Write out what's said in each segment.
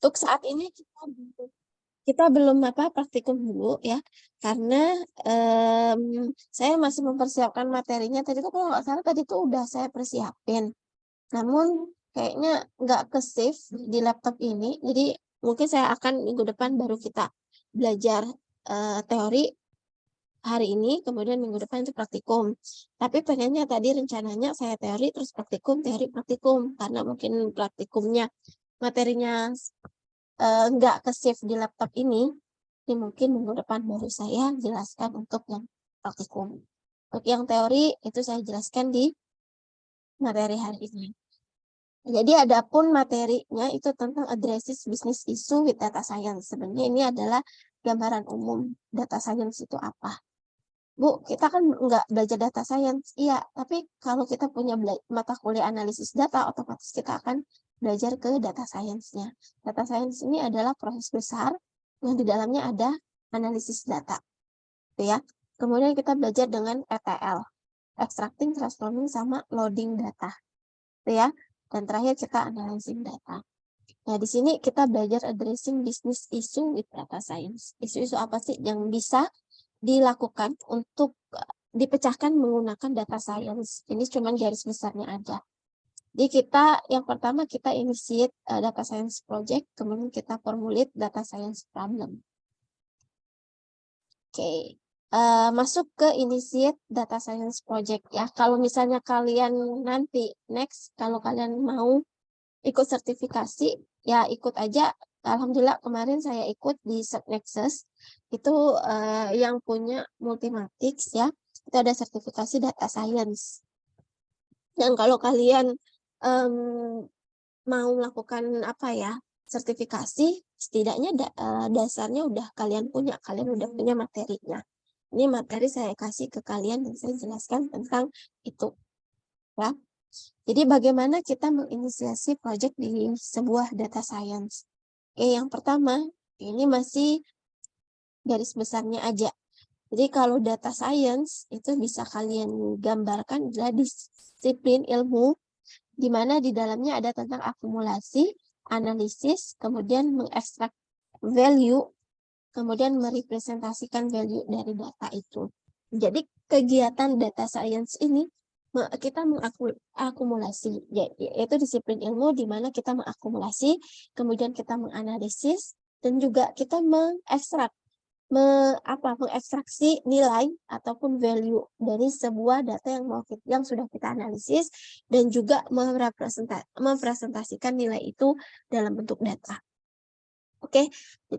Untuk saat ini kita belum praktikum dulu ya, karena saya masih mempersiapkan materinya. Tadi tuh kalau nggak salah tadi tuh udah saya persiapin. Namun kayaknya nggak ke save di laptop ini. Jadi mungkin saya akan minggu depan baru kita belajar teori hari ini, kemudian minggu depan itu praktikum. Tapi pengennya tadi rencananya saya teori terus praktikum, teori praktikum, karena mungkin praktikumnya materinya nggak ke save di laptop ini. Jadi mungkin minggu depan baru saya jelaskan untuk yang praktikum. Untuk yang teori itu saya jelaskan di materi hari ini. Jadi adapun materinya itu tentang addresses business issue with data science. Sebenarnya ini adalah gambaran umum data science itu apa. Bu, kita kan nggak belajar data science. Iya, tapi kalau kita punya mata kuliah analisis data, otomatis kita akan belajar ke data science-nya. Data science ini adalah proses besar yang di dalamnya ada analisis data. Gitu ya. Kemudian kita belajar dengan ETL, extracting, transforming, sama loading data. Gitu ya. Dan terakhir kita analyzing data. Nah, di sini kita belajar addressing business issue with data science. Isu-isu apa sih yang bisa dilakukan untuk dipecahkan menggunakan data science. Ini cuma garis besarnya aja. Jadi yang pertama kita initiate data science project, kemudian kita formulate data science problem. Oke. Masuk ke initiate data science project ya. Kalau misalnya kalian nanti next, kalau kalian mau ikut sertifikasi, ya ikut aja. Alhamdulillah kemarin saya ikut di CertNexus, itu yang punya Multimatic ya, itu ada sertifikasi data science. Dan kalau kalian mau melakukan sertifikasi, setidaknya dasarnya udah kalian udah punya materinya. Ini materi saya kasih ke kalian dan saya jelaskan tentang itu ya. Jadi bagaimana kita menginisiasi project di sebuah data science? Oke, yang pertama, ini masih garis besarnya aja. Jadi kalau data science itu bisa kalian gambarkan adalah disiplin ilmu di mana di dalamnya ada tentang akumulasi, analisis, kemudian mengekstrak value, kemudian merepresentasikan value dari data itu. Jadi kegiatan data science ini kita mengakumulasi, yaitu disiplin ilmu di mana kita mengakumulasi, kemudian kita menganalisis, dan juga kita mengekstraksi nilai ataupun value dari sebuah data yang sudah kita analisis, dan juga mempresentasikan nilai itu dalam bentuk data. Oke,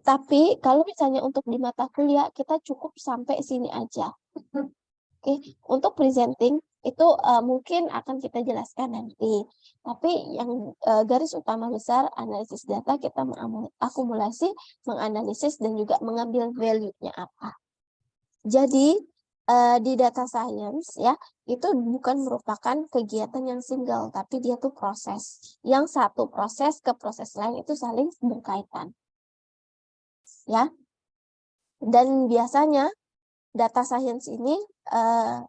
tapi kalau misalnya untuk di mata kuliah kita cukup sampai sini aja. Oke, untuk presenting itu mungkin akan kita jelaskan nanti. Tapi yang garis utama besar analisis data, kita mengakumulasi, menganalisis, dan juga mengambil value-nya apa. Jadi di data science ya, itu bukan merupakan kegiatan yang single, tapi dia tuh proses. Yang satu proses ke proses lain itu saling berkaitan. Ya. Dan biasanya data science ini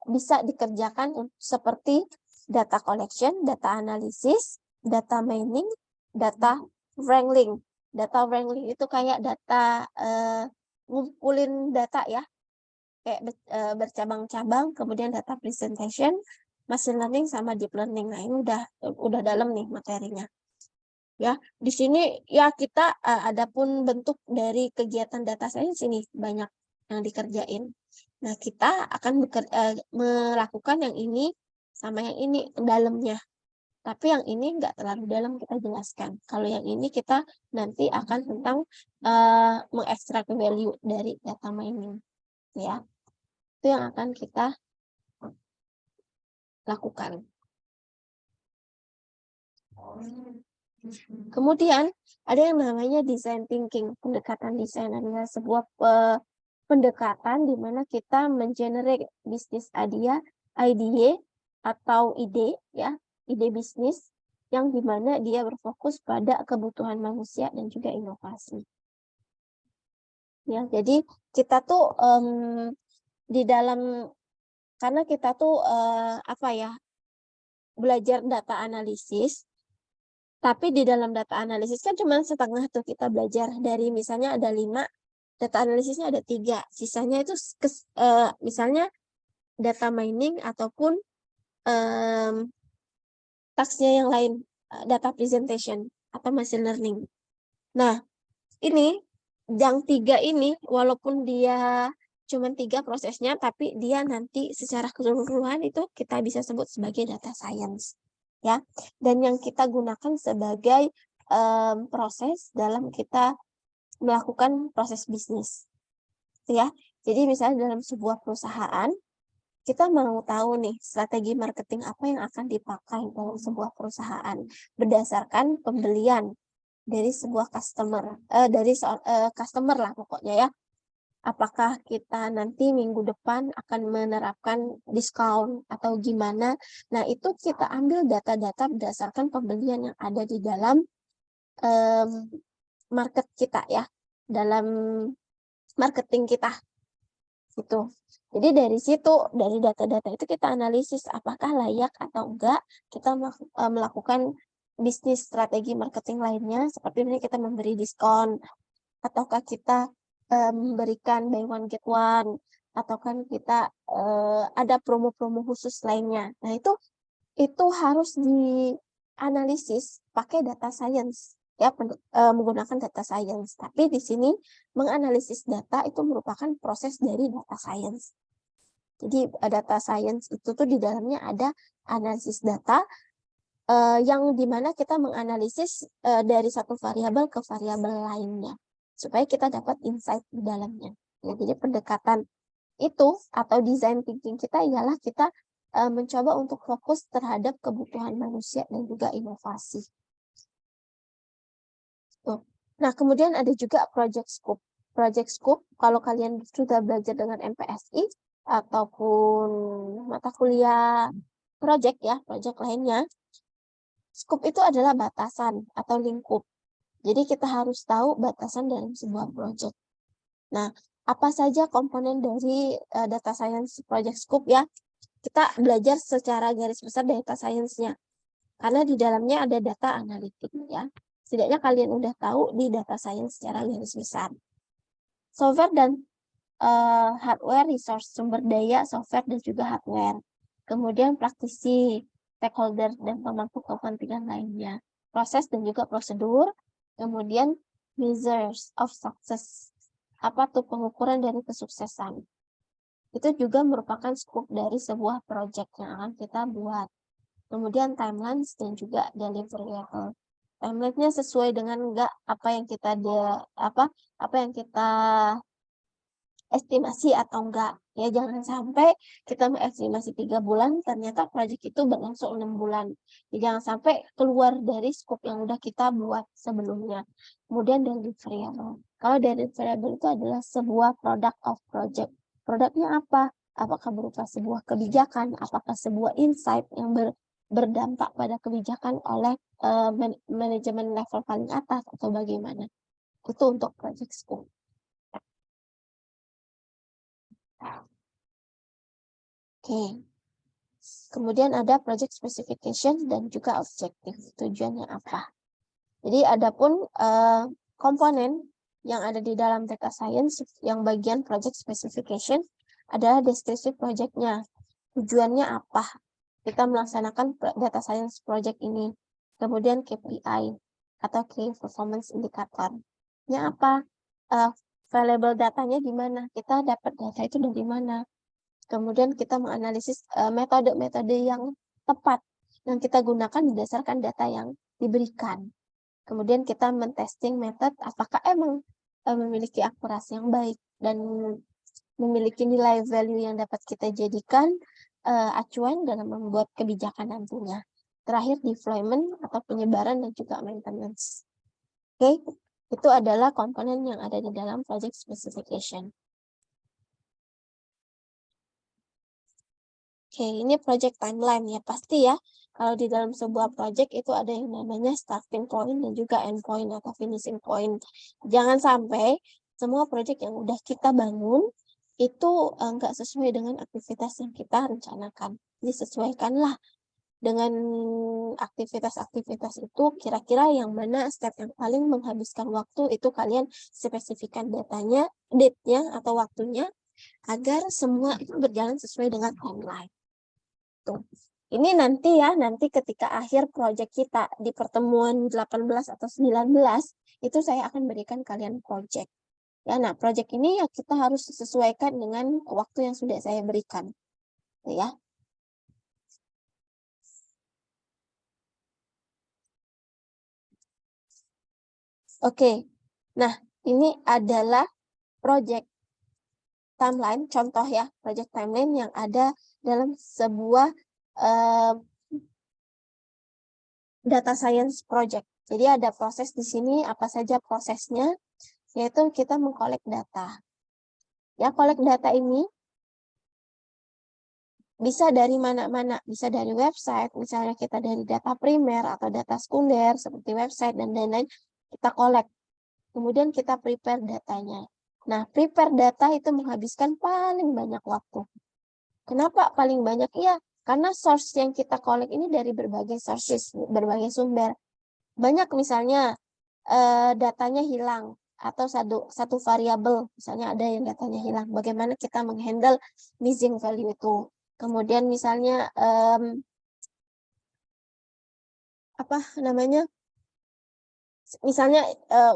bisa dikerjakan seperti data collection, data analysis, data mining, data wrangling. Data wrangling itu kayak data ngumpulin data ya, kayak bercabang-cabang, kemudian data presentation, machine learning, sama deep learning. Nah, ini udah dalam nih materinya. Ya, di sini ya kita adapun bentuk dari kegiatan data science ini banyak yang dikerjain. Nah, kita akan melakukan yang ini sama yang ini dalamnya. Tapi yang ini nggak terlalu dalam kita jelaskan. Kalau yang ini kita nanti akan tentang mengekstrak value dari data mining. Ya, itu yang akan kita lakukan. Kemudian ada yang namanya design thinking, pendekatan desain adalah sebuah pendekatan di mana kita mengenerate bisnis idea atau ide ya, ide bisnis yang dimana dia berfokus pada kebutuhan manusia dan juga inovasi. Ya, jadi kita tuh di dalam, karena kita tuh belajar data analisis, Tapi di dalam data analisis kan cuma setengah tuh kita belajar. Dari misalnya ada 5, data analisisnya ada 3. Sisanya itu misalnya data mining ataupun tasknya yang lain, data presentation atau machine learning. Nah, ini yang 3 ini walaupun dia cuma 3 prosesnya, tapi dia nanti secara keseluruhan itu kita bisa sebut sebagai data science, ya. Dan yang kita gunakan sebagai proses dalam kita melakukan proses bisnis, ya. Jadi misalnya dalam sebuah perusahaan, kita mau tahu nih strategi marketing apa yang akan dipakai dalam sebuah perusahaan berdasarkan pembelian dari sebuah customer, customer lah pokoknya ya. Apakah kita nanti minggu depan akan menerapkan diskon atau gimana? Nah, itu kita ambil data-data berdasarkan pembelian yang ada di dalam market kita ya, dalam marketing kita. Gitu. Jadi dari situ, dari data-data itu kita analisis apakah layak atau enggak kita melakukan bisnis strategi marketing lainnya, seperti misalnya kita memberi diskon, ataukah kita memberikan buy one get one, atau kan kita ada promo-promo khusus lainnya. Nah, itu harus dianalisis pakai data science, ya, menggunakan data science. Tapi di sini menganalisis data itu merupakan proses dari data science. Jadi data science itu tuh di dalamnya ada analisis data yang dimana kita menganalisis dari satu variabel ke variabel lainnya supaya kita dapat insight di dalamnya. Ya, jadi pendekatan itu atau design thinking kita ialah kita mencoba untuk fokus terhadap kebutuhan manusia dan juga inovasi. Nah, kemudian ada juga project scope. Project scope, kalau kalian sudah belajar dengan MPSI ataupun mata kuliah project ya, project lainnya, scope itu adalah batasan atau lingkup. Jadi kita harus tahu batasan dalam sebuah project. Nah, apa saja komponen dari data science project scope ya? Kita belajar secara garis besar data science-nya. Karena di dalamnya ada data analitik ya. Setidaknya kalian udah tahu di data science secara garis besar. Software dan hardware, resource, sumber daya, software dan juga hardware. Kemudian praktisi, stakeholder, dan pemangku kepentingan lainnya. Proses dan juga prosedur. Kemudian measures of success. Apa tuh pengukuran dari kesuksesan. Itu juga merupakan scope dari sebuah project yang akan kita buat. Kemudian timelines dan juga deliverable. Timeline-nya sesuai dengan enggak apa yang kita estimasi atau enggak. Ya, jangan sampai kita mengestimasi 3 bulan, ternyata proyek itu berlangsung 6 bulan. Ya, jangan sampai keluar dari scope yang udah kita buat sebelumnya. Kemudian deliverable. Kalau deliverable itu adalah sebuah product of project. Produknya apa? Apakah berupa sebuah kebijakan? Apakah sebuah insight yang berdampak pada kebijakan oleh manajemen level paling atas atau bagaimana? Itu untuk project scope. Oke. Kemudian ada project specification dan juga objective. Tujuannya apa? Jadi adapun komponen yang ada di dalam data science yang bagian project specification adalah deskripsi projectnya. Tujuannya apa? Kita melaksanakan data science project ini. Kemudian KPI atau Key Performance Indicator. Nya apa? Available datanya di mana? Kita dapat data itu dari mana? Kemudian kita menganalisis metode-metode yang tepat yang kita gunakan berdasarkan data yang diberikan. Kemudian kita men-testing method apakah emang memiliki akurasi yang baik dan memiliki nilai value yang dapat kita jadikan acuan dalam membuat kebijakan nantinya. Terakhir deployment atau penyebaran dan juga maintenance. Oke, itu adalah komponen yang ada di dalam project specification. Oke, ini project timeline ya, pasti ya. Kalau di dalam sebuah project itu ada yang namanya starting point dan juga end point atau finishing point. Jangan sampai semua project yang udah kita bangun itu enggak sesuai dengan aktivitas yang kita rencanakan. Jadi sesuaikanlah dengan aktivitas-aktivitas itu kira-kira yang mana step yang paling menghabiskan waktu, itu kalian spesifikkan datanya, date-nya atau waktunya agar semua itu berjalan sesuai dengan timeline. Tuh. Ini nanti ya, nanti ketika akhir proyek kita di pertemuan 18 atau 19, itu saya akan berikan kalian proyek. Ya, nah proyek ini ya kita harus sesuaikan dengan waktu yang sudah saya berikan. Ya. Oke. Nah, ini adalah proyek timeline, contoh ya, proyek timeline yang ada dalam sebuah data science project. Jadi ada proses di sini, apa saja prosesnya, yaitu kita mengkolek data. Ya, kolek data ini bisa dari mana-mana, bisa dari website, misalnya kita dari data primer atau data sekunder, seperti website dan lain-lain, kita kolek. Kemudian kita prepare datanya. Nah, prepare data itu menghabiskan paling banyak waktu. Kenapa paling banyak? Iya, karena source yang kita kolek ini dari berbagai sources, berbagai sumber. Banyak misalnya datanya hilang atau satu variabel, misalnya ada yang datanya hilang. Bagaimana kita menghandle missing value itu? Kemudian misalnya apa namanya? Misalnya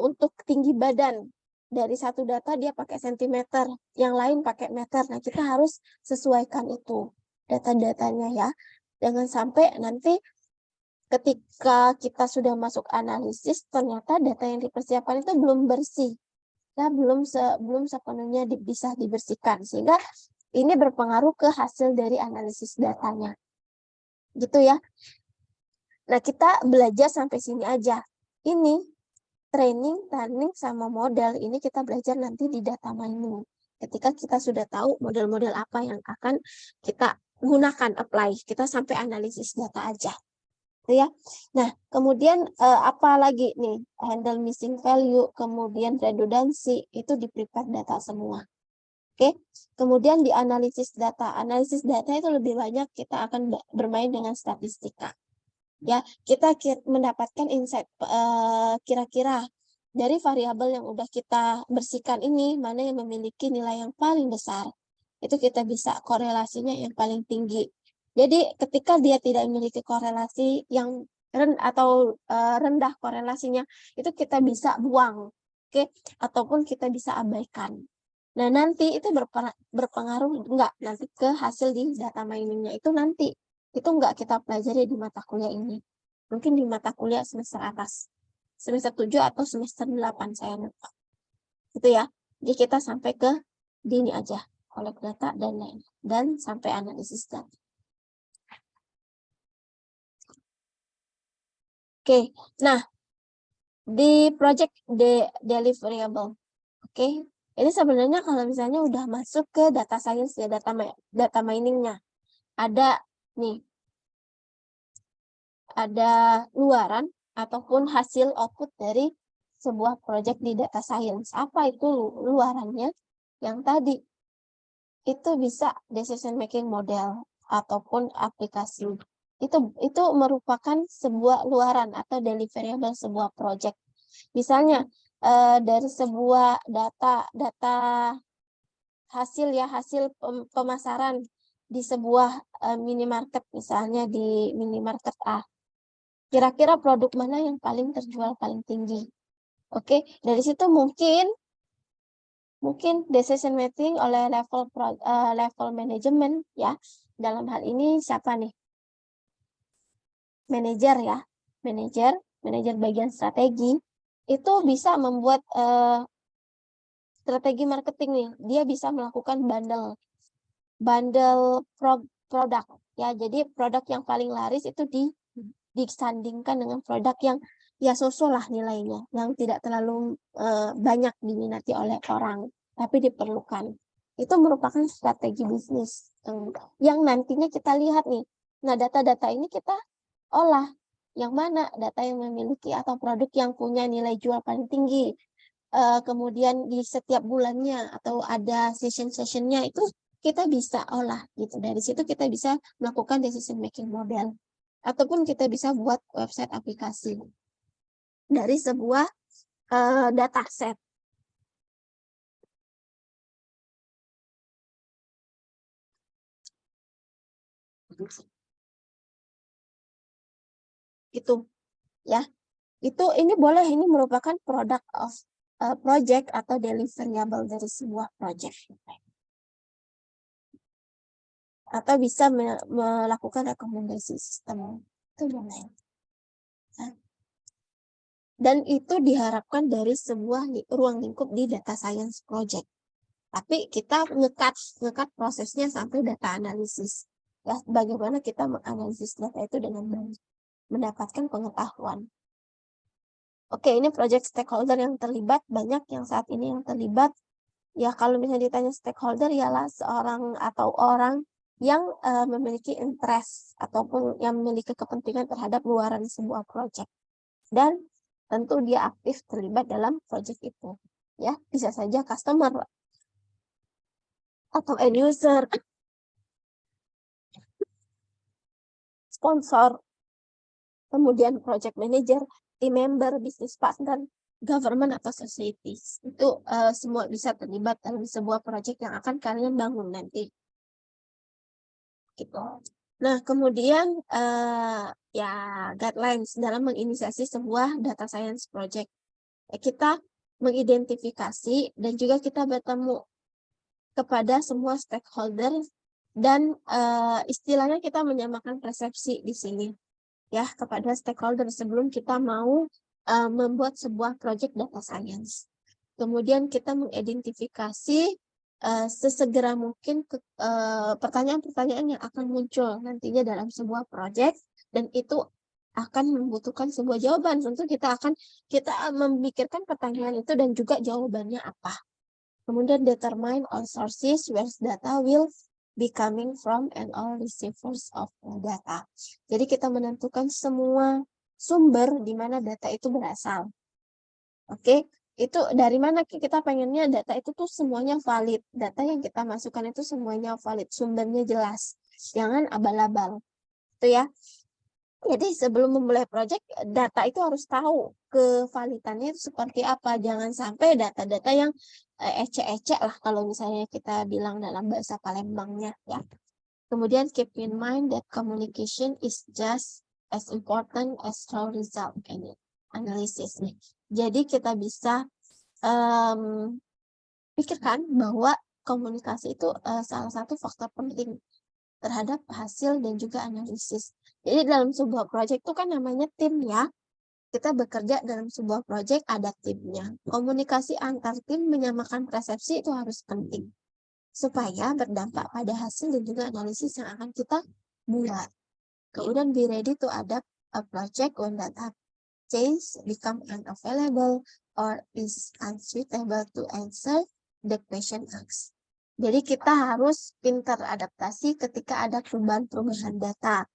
untuk tinggi badan dari satu data dia pakai sentimeter, yang lain pakai meter. Nah, kita harus sesuaikan itu data-datanya ya. Jangan sampai nanti ketika kita sudah masuk analisis, ternyata data yang dipersiapkan itu belum bersih. Ya, belum sepenuhnya bisa dibersihkan. Sehingga ini berpengaruh ke hasil dari analisis datanya. Gitu ya. Nah, kita belajar sampai sini aja. Ini training, planning, sama model ini kita belajar nanti di data mining. Ketika kita sudah tahu model-model apa yang akan kita gunakan, apply. Kita sampai analisis data aja. Ya. Nah, kemudian apa lagi nih? Handle missing value, kemudian redundancy, itu di prepare data semua. Oke. Kemudian di analisis data. Analisis data itu lebih banyak kita akan bermain dengan statistika. Ya, kita mendapatkan insight kira-kira dari variabel yang udah kita bersihkan ini mana yang memiliki nilai yang paling besar. Itu kita bisa korelasinya yang paling tinggi. Jadi ketika dia tidak memiliki korelasi yang rendah korelasinya, itu kita bisa buang, oke? Ataupun kita bisa abaikan. Nah, nanti itu berpengaruh enggak nanti ke hasil di data miningnya itu nanti. Itu enggak kita pelajari di mata kuliah ini. Mungkin di mata kuliah semester atas. Semester 7 atau semester 8 saya lupa. Gitu ya. Jadi kita sampai ke dini aja. Kolek data dan lain. Dan sampai analisis data. Oke. Nah, di project deliverable. Oke. Ini sebenarnya kalau misalnya udah masuk ke data science ya, data miningnya. Ada nih, ada luaran ataupun hasil output dari sebuah project di data science. Apa itu luarannya? Yang tadi itu bisa decision making model ataupun aplikasi. Itu merupakan sebuah luaran atau deliverable sebuah project. Misalnya dari sebuah data hasil pemasaran di sebuah minimarket, misalnya di minimarket A. Kira-kira produk mana yang paling terjual paling tinggi? Oke, dari situ mungkin decision making oleh level manajemen ya. Dalam hal ini siapa nih? Manajer ya. Manajer bagian strategi itu bisa membuat strategi marketing nih. Dia bisa melakukan bundle produk ya. Jadi produk yang paling laris itu disandingkan dengan produk yang ya so-so lah nilainya, yang tidak terlalu banyak diminati oleh orang, tapi diperlukan. Itu merupakan strategi bisnis yang nantinya kita lihat nih. Nah, data-data ini kita olah. Yang mana data yang memiliki atau produk yang punya nilai jual paling tinggi. Kemudian di setiap bulannya atau ada session-sessionnya itu kita bisa olah gitu. Dari situ kita bisa melakukan decision making model. ataupun kita bisa buat website aplikasi dari sebuah dataset. Itu ya. Ini boleh, ini merupakan product of project atau deliverable dari sebuah project. Atau bisa melakukan rekomendasi sistem. Itu boleh. Dan itu diharapkan dari sebuah ruang lingkup di data science project. Tapi kita ngekat prosesnya sampai data analisis. Ya, bagaimana kita menganalisis data itu dengan mendapatkan pengetahuan. Oke, ini project stakeholder yang terlibat, banyak yang saat ini yang terlibat. Ya, kalau misalnya ditanya stakeholder, ialah seorang atau orang yang memiliki interest ataupun yang memiliki kepentingan terhadap luaran sebuah project. Dan tentu dia aktif terlibat dalam project itu. Ya, bisa saja customer atau end user, sponsor, kemudian project manager, team member, business partner, government atau societies. Itu semua bisa terlibat dalam sebuah project yang akan kalian bangun nanti. Gitu. Nah, kemudian ya guidelines dalam menginisiasi sebuah data science project. Kita mengidentifikasi dan juga kita bertemu kepada semua stakeholder dan istilahnya kita menyamakan persepsi di sini ya kepada stakeholder sebelum kita mau membuat sebuah project data science. Kemudian kita mengidentifikasi sesegera mungkin pertanyaan-pertanyaan yang akan muncul nantinya dalam sebuah project dan itu akan membutuhkan sebuah jawaban. Tentu kita memikirkan pertanyaan itu dan juga jawabannya apa. Kemudian determine all sources where data will be coming from and all receivers of data. Jadi kita menentukan semua sumber di mana data itu berasal. Oke, itu dari mana kita pengennya data itu tuh semuanya valid. Data yang kita masukkan itu semuanya valid, sumbernya jelas. Jangan abal-abal. Itu ya. Jadi sebelum memulai project, data itu harus tahu kevalidannya itu seperti apa. Jangan sampai data-data yang ecek-ecek lah kalau misalnya kita bilang dalam bahasa Palembangnya ya. Kemudian keep in mind that communication is just as important as raw result analysis. Jadi kita bisa pikirkan bahwa komunikasi itu salah satu faktor penting terhadap hasil dan juga analisis. Jadi dalam sebuah proyek itu kan namanya tim ya. Kita bekerja dalam sebuah proyek ada timnya. Komunikasi antar tim menyamakan persepsi itu harus penting. Supaya berdampak pada hasil dan juga analisis yang akan kita buat. Kemudian be ready to adapt a project when data change become unavailable or is unsuitable to answer the question asked. Jadi kita harus pintar adaptasi ketika ada perubahan-perubahan data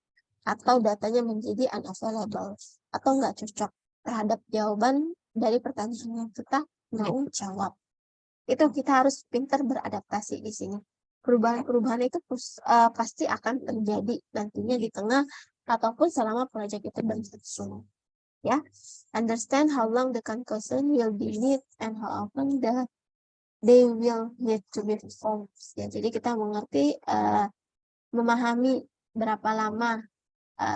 atau datanya menjadi unavailable atau nggak cocok terhadap jawaban dari pertanyaan yang kita mau jawab. Itu kita harus pintar beradaptasi di sini. Perubahan-perubahan itu pasti akan terjadi nantinya di tengah ataupun selama proyek itu berlangsung. Ya, understand how long the conclusion will be need and how often they will need to be performed. Ya, jadi kita mengerti, memahami berapa lama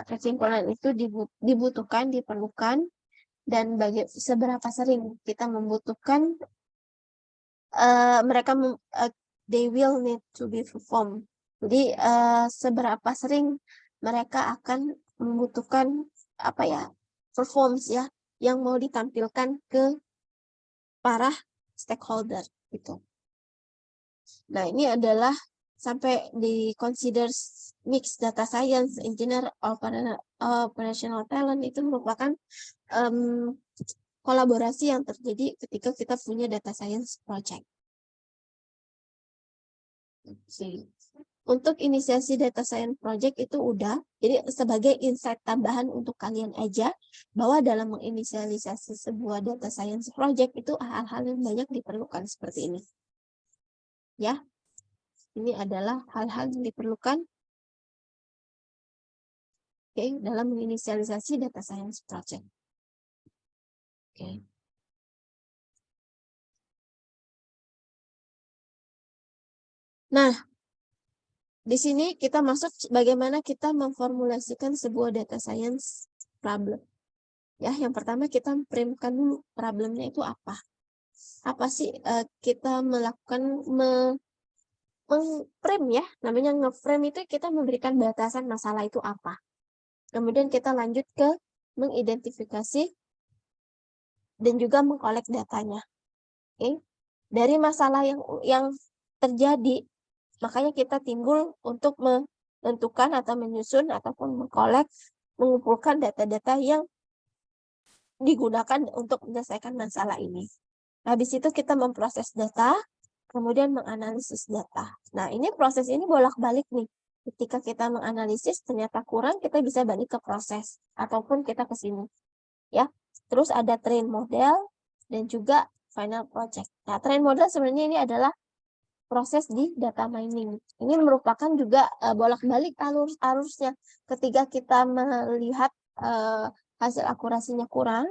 kesimpulan itu dibutuhkan, diperlukan, dan seberapa sering kita membutuhkan they will need to be performed. Jadi seberapa sering mereka akan membutuhkan performance ya yang mau ditampilkan ke para stakeholder gitu. Nah, ini adalah sampai di consider mix data science, engineer, operational talent itu merupakan kolaborasi yang terjadi ketika kita punya data science project. Untuk inisiasi data science project itu udah, jadi sebagai insight tambahan untuk kalian aja, bahwa dalam menginisialisasi sebuah data science project itu hal-hal yang banyak diperlukan seperti ini. Ya, ini adalah hal-hal yang diperlukan dalam menginisialisasi data science project. Nah, di sini kita masuk bagaimana kita memformulasikan sebuah data science problem. Ya, yang pertama kita frame-kan dulu problemnya itu apa. Apa sih kita melakukan meng-frame ya, namanya nge-frame itu kita memberikan batasan masalah itu apa. Kemudian kita lanjut ke mengidentifikasi dan juga mengkolek datanya. Dari masalah yang terjadi, makanya kita timbul untuk menentukan atau menyusun ataupun mengkolek, mengumpulkan data-data yang digunakan untuk menyelesaikan masalah ini. Habis itu kita memproses data, kemudian menganalisis data. Nah, ini proses ini bolak-balik nih. Ketika kita menganalisis ternyata kurang, kita bisa balik ke proses ataupun kita ke sini. Ya. Terus ada train model dan juga final project. Nah, train model sebenarnya ini adalah proses di data mining. Ini merupakan juga bolak-balik arusnya. Ketika kita melihat hasil akurasinya kurang,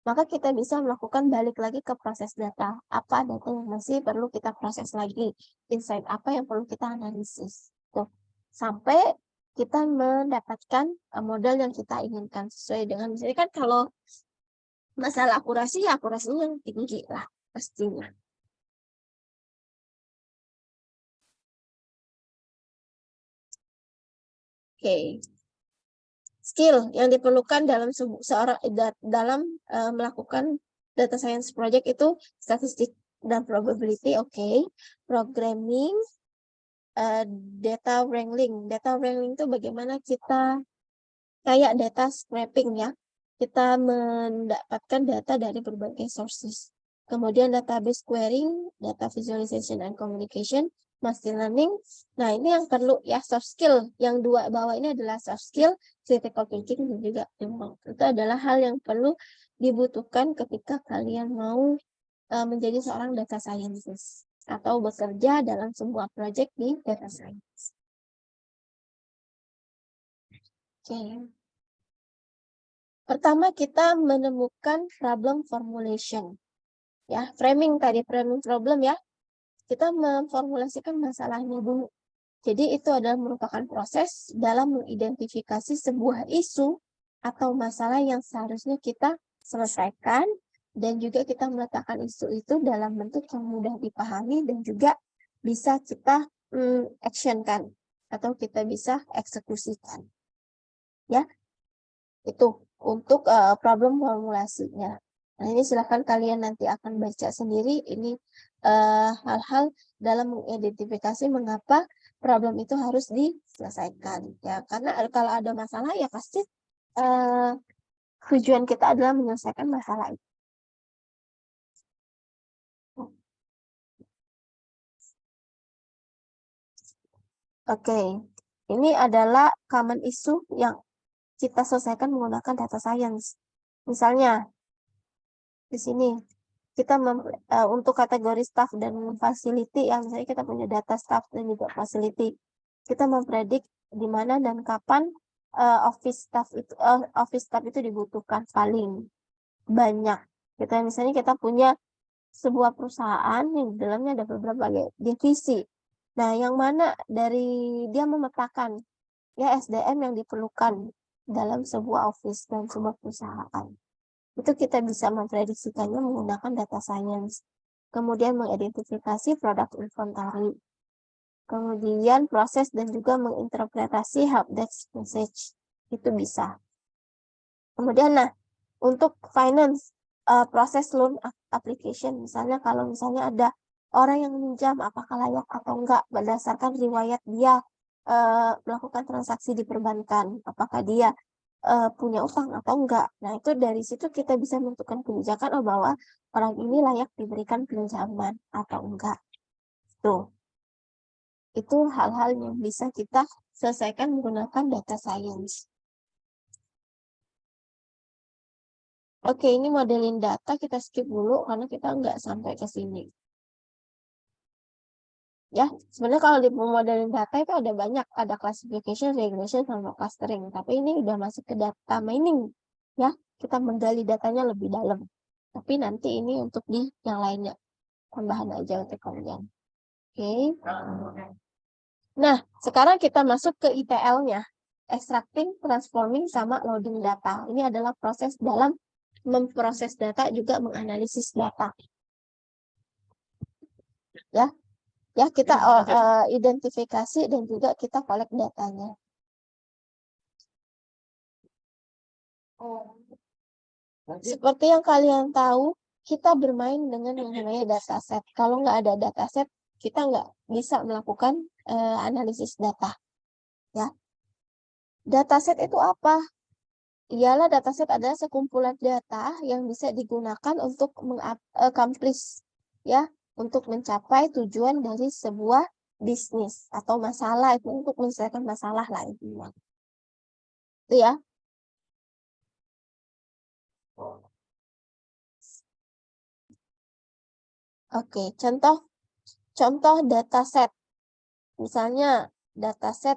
maka kita bisa melakukan balik lagi ke proses data. Apa data yang masih perlu kita proses lagi? Insight apa yang perlu kita analisis? Tuh. Sampai kita mendapatkan model yang kita inginkan sesuai dengan misalnya kan kalau masalah akurasi, ya akurasinya yang tinggi lah pastinya. Skill yang diperlukan dalam melakukan data science project itu statistik dan probability, programming, data wrangling. Data wrangling itu bagaimana kita kayak data scraping ya. Kita mendapatkan data dari berbagai sources. Kemudian database querying, data visualization and communication, machine learning. Nah, ini yang perlu ya, soft skill. Yang dua bawah ini adalah soft skill, critical thinking dan juga teamwork. Itu adalah hal yang perlu dibutuhkan ketika kalian mau menjadi seorang data scientist atau bekerja dalam sebuah project di data science. Pertama kita menemukan problem formulation. Ya, framing problem ya. Kita memformulasikan masalahnya dulu. Jadi itu adalah merupakan proses dalam mengidentifikasi sebuah isu atau masalah yang seharusnya kita selesaikan dan juga kita meletakkan isu itu dalam bentuk yang mudah dipahami dan juga bisa kita actionkan atau kita bisa eksekusikan. Ya, itu untuk problem formulasinya. Nah, ini silahkan kalian nanti akan baca sendiri. Ini hal-hal dalam mengidentifikasi mengapa problem itu harus diselesaikan. Ya, karena kalau ada masalah ya pasti tujuan kita adalah menyelesaikan masalah itu. Ini adalah common issue yang kita selesaikan menggunakan data science. Misalnya, di sini kita untuk kategori staff dan facility yang misalnya kita punya data staff dan juga facility, kita mempredik di mana dan kapan office staff itu dibutuhkan paling banyak. Misalnya kita punya sebuah perusahaan yang di dalamnya ada beberapa divisi. Nah, yang mana dari dia memetakan ya SDM yang diperlukan dalam sebuah office dan sebuah perusahaan. Itu kita bisa memprediksikannya menggunakan data science. Kemudian mengidentifikasi produk inventory. Kemudian proses dan juga menginterpretasi helpdesk message. Itu bisa. Kemudian untuk finance, proses loan application. Misalnya kalau ada orang yang minjam apakah layak atau enggak berdasarkan riwayat dia melakukan transaksi di perbankan. Apakah dia punya utang atau enggak. Nah, itu dari situ kita bisa menentukan kebijakan bahwa orang ini layak diberikan pinjaman atau enggak. Tuh. Itu hal-hal yang bisa kita selesaikan menggunakan data science. Ini modelin data kita skip dulu karena kita enggak sampai ke sini. Ya, sebenarnya kalau di pemodelan data itu ada banyak, ada classification, regression, sama clustering. Tapi ini udah masuk ke data mining, ya. Kita menggali datanya lebih dalam. Tapi nanti ini untuk di yang lainnya, tambahan aja untuk kalian. Oke. Nah, sekarang kita masuk ke ETL-nya. Extracting, transforming, sama loading data. Ini adalah proses dalam memproses data, juga menganalisis data. Ya, ya kita identifikasi dan juga kita collect datanya. Seperti yang kalian tahu, kita bermain dengan yang namanya dataset. Kalau nggak ada dataset, kita nggak bisa melakukan analisis data. Ya, dataset itu apa? Ialah dataset adalah sekumpulan data yang bisa digunakan untuk mengaccomplish, ya, untuk mencapai tujuan dari sebuah bisnis atau masalah, itu untuk menyelesaikan masalah lah intinya. Itu ya. Oke, contoh dataset. Misalnya dataset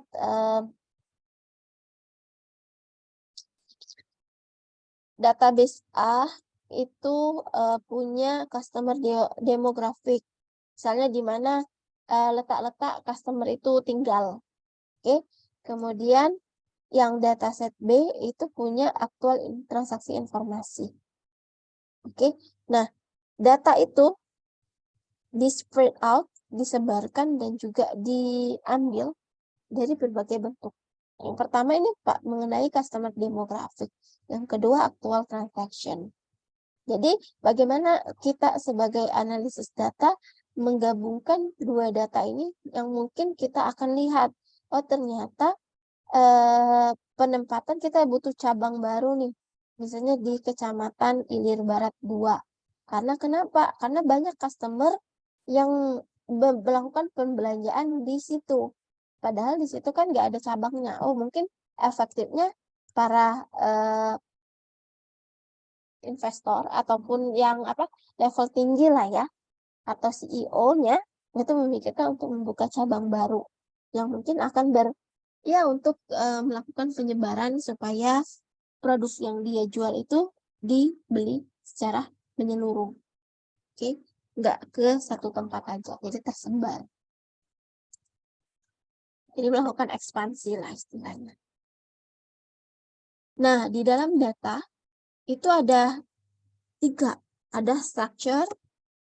database A itu punya customer demographic. Misalnya di mana letak-letak customer itu tinggal. Oke. Kemudian yang dataset B itu punya aktual transaksi informasi. Oke. Nah, data itu di spread out, disebarkan dan juga diambil dari berbagai bentuk. Yang pertama ini Pak mengenai customer demographic. Yang kedua aktual transaction. Jadi bagaimana kita sebagai analisis data menggabungkan dua data ini yang mungkin kita akan lihat, oh ternyata penempatan kita butuh cabang baru nih. Misalnya di Kecamatan Ilir Barat 2. Karena kenapa? Karena banyak customer yang melakukan pembelanjaan di situ. Padahal di situ kan nggak ada cabangnya. Oh, mungkin efektifnya para investor ataupun yang level tinggi lah ya, atau CEO-nya itu memikirkan untuk membuka cabang baru yang mungkin akan untuk melakukan penyebaran supaya produk yang dia jual itu dibeli secara menyeluruh. Oke, nggak ke satu tempat aja, jadi tersebar. Jadi melakukan ekspansi lah istilahnya. Nah, di dalam data itu ada 3. Ada structure,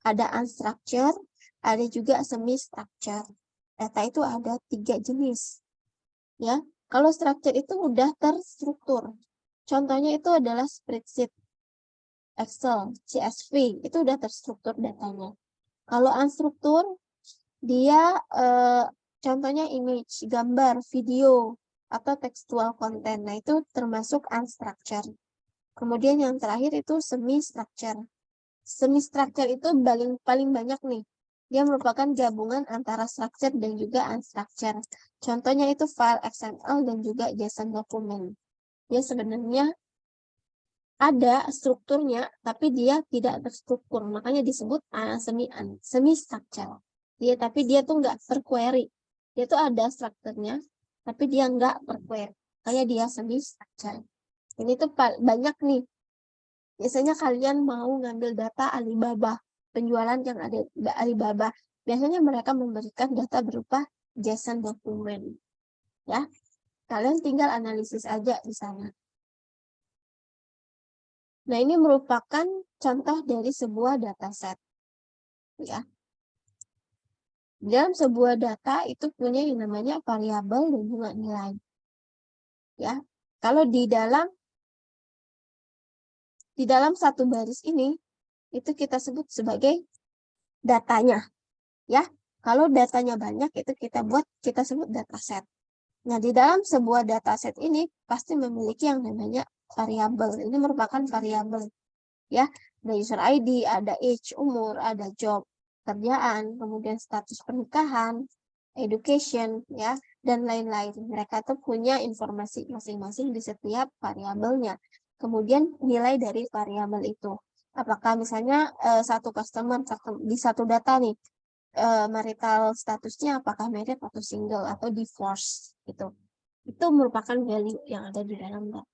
ada unstructured, ada juga semi-structure. Data itu ada 3 jenis. Ya, kalau structure itu udah terstruktur. Contohnya itu adalah spreadsheet, Excel, CSV, itu udah terstruktur datanya. Kalau unstruktur, dia contohnya image, gambar, video, atau textual content. Nah, itu termasuk unstructured. Kemudian yang terakhir itu semi-structure. Semi-structure itu paling banyak nih. Dia merupakan gabungan antara structure dan juga unstructured. Contohnya itu file XML dan juga JSON dokumen. Dia sebenarnya ada strukturnya, tapi dia tidak terstruktur. Makanya disebut semi-structure. Tapi dia tuh nggak per-query. Dia tuh ada strukturnya, tapi dia nggak per-query. Kayak dia semi-structure. Ini tuh banyak nih. Biasanya kalian mau ngambil data Alibaba, penjualan yang ada di Alibaba. Biasanya mereka memberikan data berupa JSON dokumen. Ya, kalian tinggal analisis aja di sana. Nah, ini merupakan contoh dari sebuah dataset. Ya. Dalam sebuah data itu punya yang namanya variabel dan juga nilai. Ya. Kalau di dalam satu baris ini itu kita sebut sebagai datanya. Ya. Kalau datanya banyak itu kita sebut dataset. Nah, di dalam sebuah dataset ini pasti memiliki yang namanya variabel. Ini merupakan variabel. Ya, ada user ID, ada age, umur, ada job, kerjaan, kemudian status pernikahan, education, ya, dan lain-lain. Mereka tuh punya informasi masing-masing di setiap variabelnya. Kemudian nilai dari variabel itu. Apakah misalnya satu customer di satu data nih, marital statusnya apakah married atau single atau divorce gitu. Itu merupakan value yang ada di dalam data.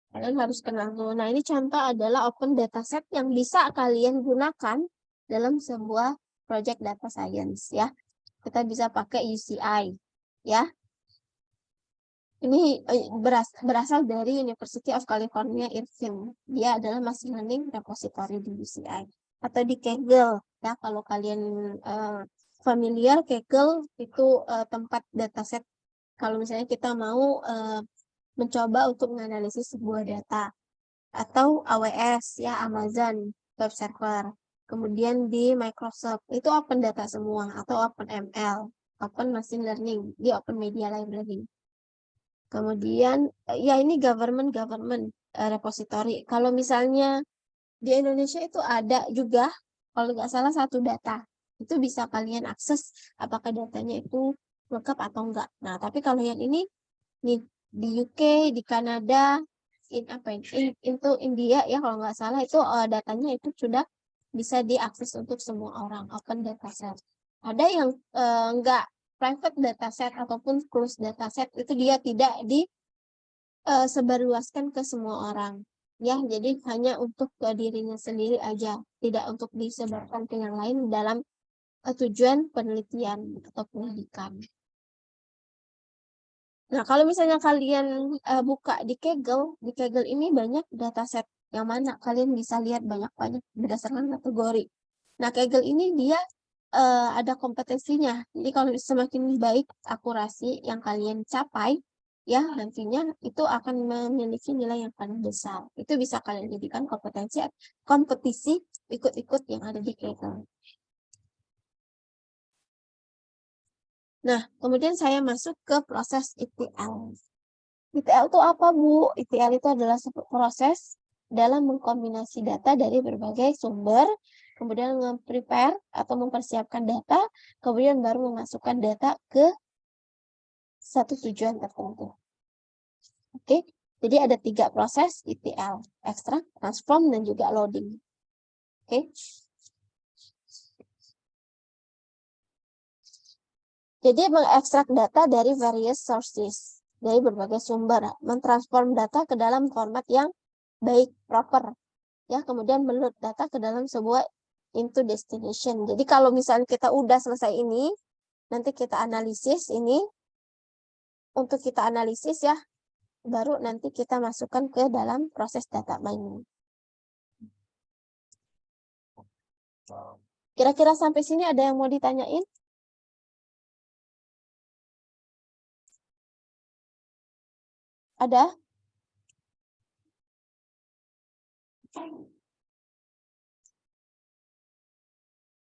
Kalian harus kenal dulu. Nah, ini contoh adalah open dataset yang bisa kalian gunakan dalam sebuah project data science ya. Kita bisa pakai UCI ya. Ini berasal dari University of California, Irvine. Dia adalah machine learning repository di UCI atau di Kaggle ya. Kalau kalian familiar, Kaggle itu tempat dataset. Kalau misalnya kita mau mencoba untuk menganalisis sebuah data, atau AWS ya, Amazon Web Server. Kemudian di Microsoft itu open data semua atau open ML, open machine learning di Open Media Library. Kemudian ya ini government repository. Kalau misalnya di Indonesia itu ada juga, kalau nggak salah satu data itu bisa kalian akses apakah datanya itu lengkap atau enggak. Nah, tapi kalau yang ini nih di UK, di Kanada, itu India ya kalau nggak salah itu datanya itu sudah bisa diakses untuk semua orang, open dataset. Ada yang nggak private dataset ataupun closed dataset itu dia tidak disebarluaskan ke semua orang ya, jadi hanya untuk ke dirinya sendiri aja, tidak untuk disebarkan ke yang lain dalam tujuan penelitian atau pendidikan. Nah, kalau misalnya kalian buka di Kaggle ini banyak dataset yang mana kalian bisa lihat banyak-banyak berdasarkan kategori. Nah, Kaggle ini dia ada kompetensinya. Jadi kalau semakin baik akurasi yang kalian capai, ya nantinya itu akan memiliki nilai yang paling besar. Itu bisa kalian jadikan kompetisi ikut-ikut yang ada di Kaggle. Nah, kemudian saya masuk ke proses ETL. ETL itu apa, Bu? ETL itu adalah proses dalam mengkombinasi data dari berbagai sumber, kemudian nge-prepare atau mempersiapkan data, kemudian baru memasukkan data ke satu tujuan tertentu. Oke, jadi ada 3 proses ETL, extract, transform, dan juga loading. Oke. Jadi mengekstrak data dari various sources, dari berbagai sumber, mentransform data ke dalam format yang baik, proper, ya, kemudian meload data ke dalam sebuah into destination. Jadi kalau misalnya kita udah selesai ini, nanti kita analisis ini, untuk kita analisis ya, baru nanti kita masukkan ke dalam proses data mining. Kira-kira sampai sini ada yang mau ditanyain? Ada?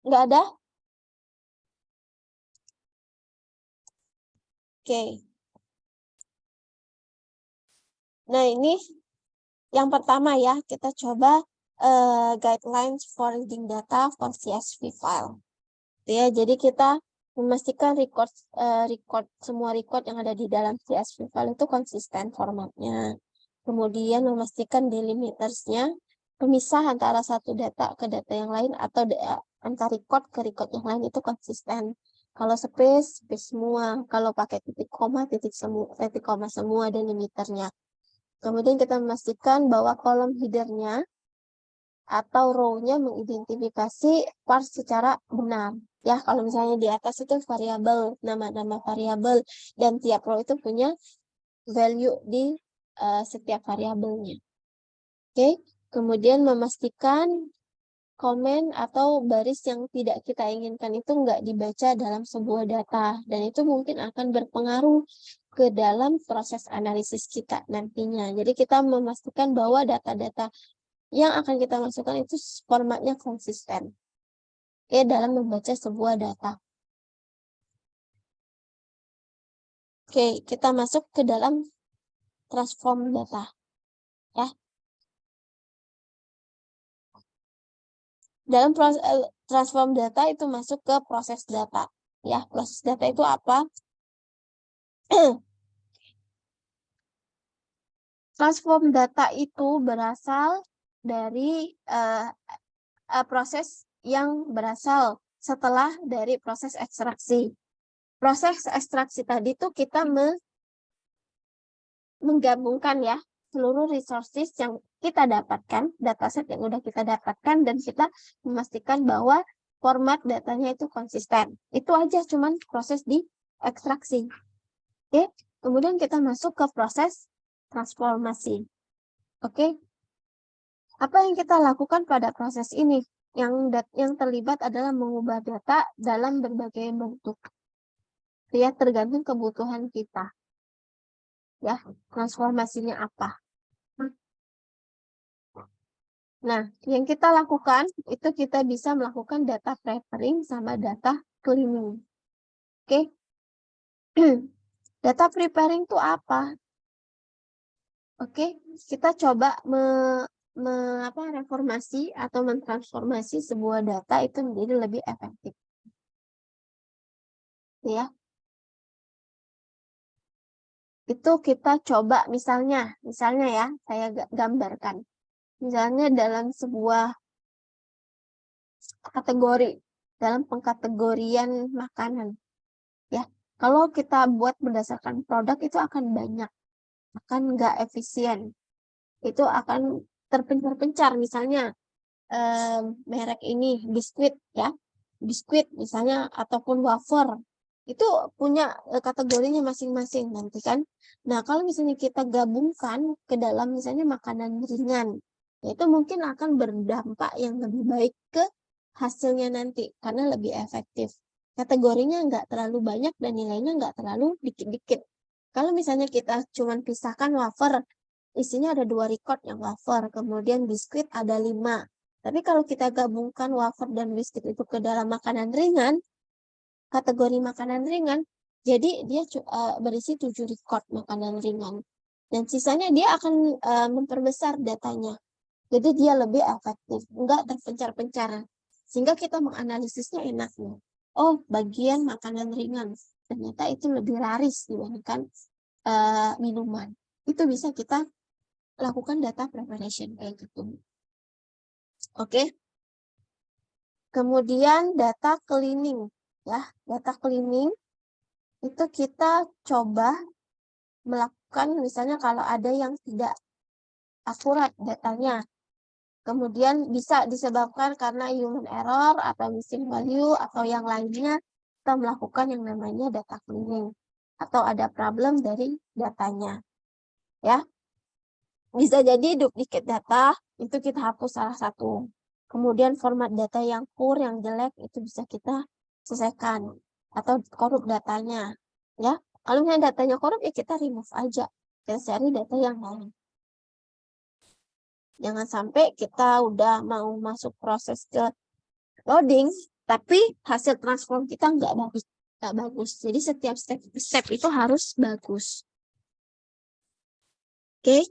Nggak ada? Oke. Nah, ini yang pertama ya, kita coba guidelines for reading data for CSV file. Ya, jadi kita memastikan semua record yang ada di dalam CSV file itu konsisten formatnya. Kemudian memastikan delimitersnya, pemisah antara satu data ke data yang lain atau antara record ke record yang lain itu konsisten. Kalau space semua. Kalau pakai titik koma semua delimiternya. Kemudian kita memastikan bahwa kolom headernya atau row-nya mengidentifikasi part secara benar. Ya, kalau misalnya di atas itu variabel, nama-nama variabel, dan tiap row itu punya value di setiap variabelnya. Oke, kemudian memastikan komen atau baris yang tidak kita inginkan itu nggak dibaca dalam sebuah data, dan itu mungkin akan berpengaruh ke dalam proses analisis kita nantinya. Jadi kita memastikan bahwa data-data yang akan kita masukkan itu formatnya konsisten ya dalam membaca sebuah data. Oke, kita masuk ke dalam transform data ya. Dalam proses transform data itu masuk ke proses data ya. Proses data itu apa? Transform data itu berasal dari proses yang berasal setelah dari proses ekstraksi. Proses ekstraksi tadi tuh kita menggabungkan ya seluruh resources yang kita dapatkan, dataset yang udah kita dapatkan, dan kita memastikan bahwa format datanya itu konsisten. Itu aja cuman proses di ekstraksi. Oke, kemudian kita masuk ke proses transformasi. Oke, apa yang kita lakukan pada proses ini? Yang terlibat adalah mengubah data dalam berbagai bentuk. Ya, tergantung kebutuhan kita. Ya, transformasinya apa? Nah, yang kita lakukan itu kita bisa melakukan data preparing sama data cleaning. Oke. Data preparing itu apa? Oke, kita coba reformasi atau mentransformasi sebuah data itu menjadi lebih efektif. Ya. Itu kita coba misalnya ya, saya gambarkan. Misalnya dalam sebuah kategori, dalam pengkategorian makanan. Ya, kalau kita buat berdasarkan produk itu akan banyak, akan nggak efisien. Itu akan terpencar-pencar, misalnya merek ini biskuit ya, biskuit misalnya ataupun wafer. Itu punya kategorinya masing-masing nanti kan. Nah, kalau misalnya kita gabungkan ke dalam misalnya makanan ringan, itu mungkin akan berdampak yang lebih baik ke hasilnya nanti karena lebih efektif. Kategorinya nggak terlalu banyak dan nilainya nggak terlalu dikit-dikit. Kalau misalnya kita cuma pisahkan wafer, isinya ada 2 record yang wafer, kemudian biskuit ada 5. Tapi kalau kita gabungkan wafer dan biskuit itu ke dalam makanan ringan, kategori makanan ringan, jadi dia berisi 7 record makanan ringan. Dan sisanya dia akan memperbesar datanya. Jadi dia lebih efektif, enggak terpencar-pencar. Sehingga kita menganalisisnya enak. Oh, bagian makanan ringan. Ternyata itu lebih laris dibandingkan minuman. Itu bisa kita lakukan data preparation kayak gitu. Oke. Kemudian data cleaning. Ya, data cleaning itu kita coba melakukan misalnya kalau ada yang tidak akurat datanya. Kemudian bisa disebabkan karena human error atau missing value atau yang lainnya, kita melakukan yang namanya data cleaning atau ada problem dari datanya. Ya. Bisa jadi duplicate data itu kita hapus salah satu. Kemudian format data yang poor, yang jelek itu bisa kita selesaikan atau korup datanya. Ya, kalau misalnya datanya korup ya kita remove aja. Kita cari data yang lain. Jangan sampai kita udah mau masuk proses ke loading, tapi hasil transform kita nggak bagus. Jadi setiap step itu harus bagus. Oke.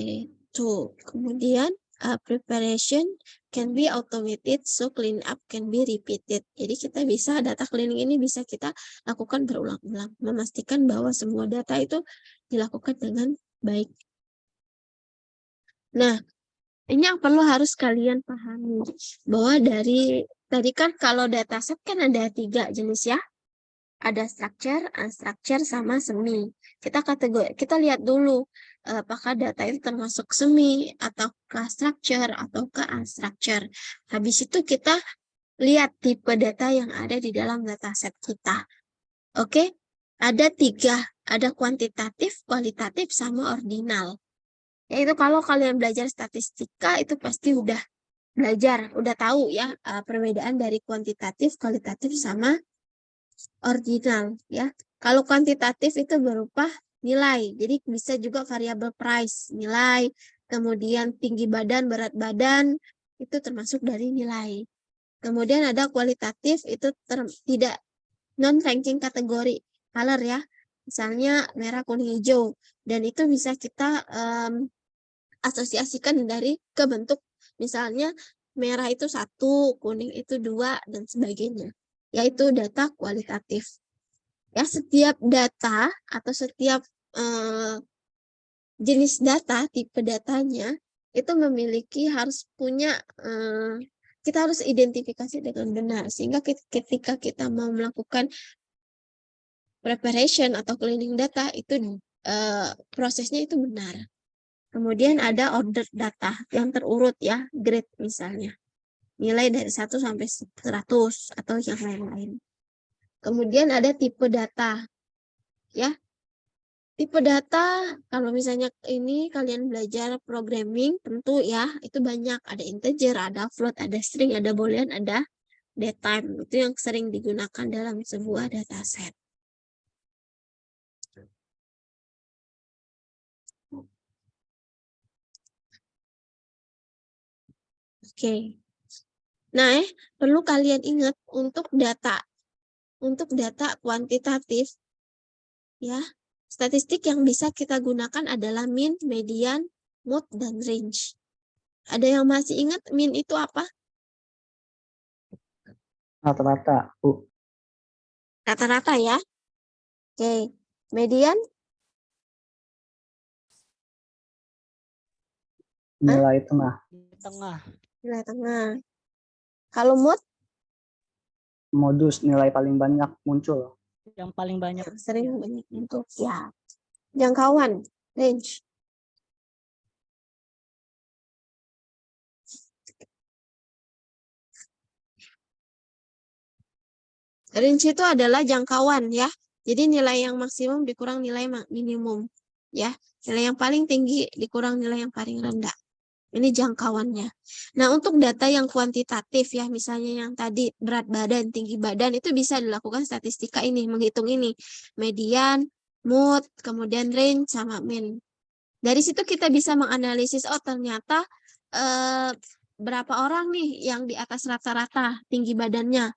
Itu kemudian preparation can be automated, so clean up can be repeated. Jadi kita bisa data cleaning ini bisa kita lakukan berulang-ulang, memastikan bahwa semua data itu dilakukan dengan baik. Nah, ini yang perlu harus kalian pahami bahwa dari tadi kan kalau dataset kan ada 3 jenis ya. Ada structure, unstructure, sama semi. Kita lihat dulu apakah data itu termasuk semi ataukah structure ataukah unstructure. Habis itu kita lihat tipe data yang ada di dalam dataset kita. Oke? Ada 3, ada kuantitatif, kualitatif, sama ordinal. Yaitu kalau kalian belajar statistika itu pasti udah belajar, udah tahu ya perbedaan dari kuantitatif, kualitatif, sama ordinal ya. Kalau kuantitatif itu berupa nilai. Jadi bisa juga variabel price, nilai, kemudian tinggi badan, berat badan itu termasuk dari nilai. Kemudian ada kualitatif itu tidak non-ranking kategori color ya. Misalnya merah, kuning, hijau, dan itu bisa kita asosiasikan dari ke bentuk, misalnya merah itu 1, kuning itu 2, dan sebagainya. Yaitu data kualitatif. Ya, setiap data atau setiap jenis data, tipe datanya itu harus punya, kita harus identifikasi dengan benar, sehingga ketika kita mau melakukan preparation atau cleaning data itu prosesnya itu benar. Kemudian ada order data yang terurut ya, grade misalnya. Nilai dari 1 sampai 100 atau yang lain-lain. Kemudian ada tipe data. Ya. Tipe data, kalau misalnya ini kalian belajar programming, tentu ya, itu banyak. Ada integer, ada float, ada string, ada boolean, ada datetime. Itu yang sering digunakan dalam sebuah dataset. Oke. Nah, perlu kalian ingat untuk data kuantitatif, ya, statistik yang bisa kita gunakan adalah mean, median, mode, dan range. Ada yang masih ingat mean itu apa? Rata-rata, Bu. Rata-rata ya. Oke. Median? Nilai tengah. Nilai tengah. Kalau mode? Modus, nilai paling banyak muncul. Yang paling banyak. Sering banyak muncul. Ya. Jangkauan, range. Range itu adalah jangkauan ya. Jadi nilai yang maksimum dikurang nilai minimum. Ya. Nilai yang paling tinggi dikurang nilai yang paling rendah. Ini jangkauannya. Nah, untuk data yang kuantitatif ya, misalnya yang tadi berat badan, tinggi badan, itu bisa dilakukan statistika ini, menghitung ini. Median, mode, kemudian range, sama mean. Dari situ kita bisa menganalisis, oh ternyata berapa orang nih yang di atas rata-rata tinggi badannya.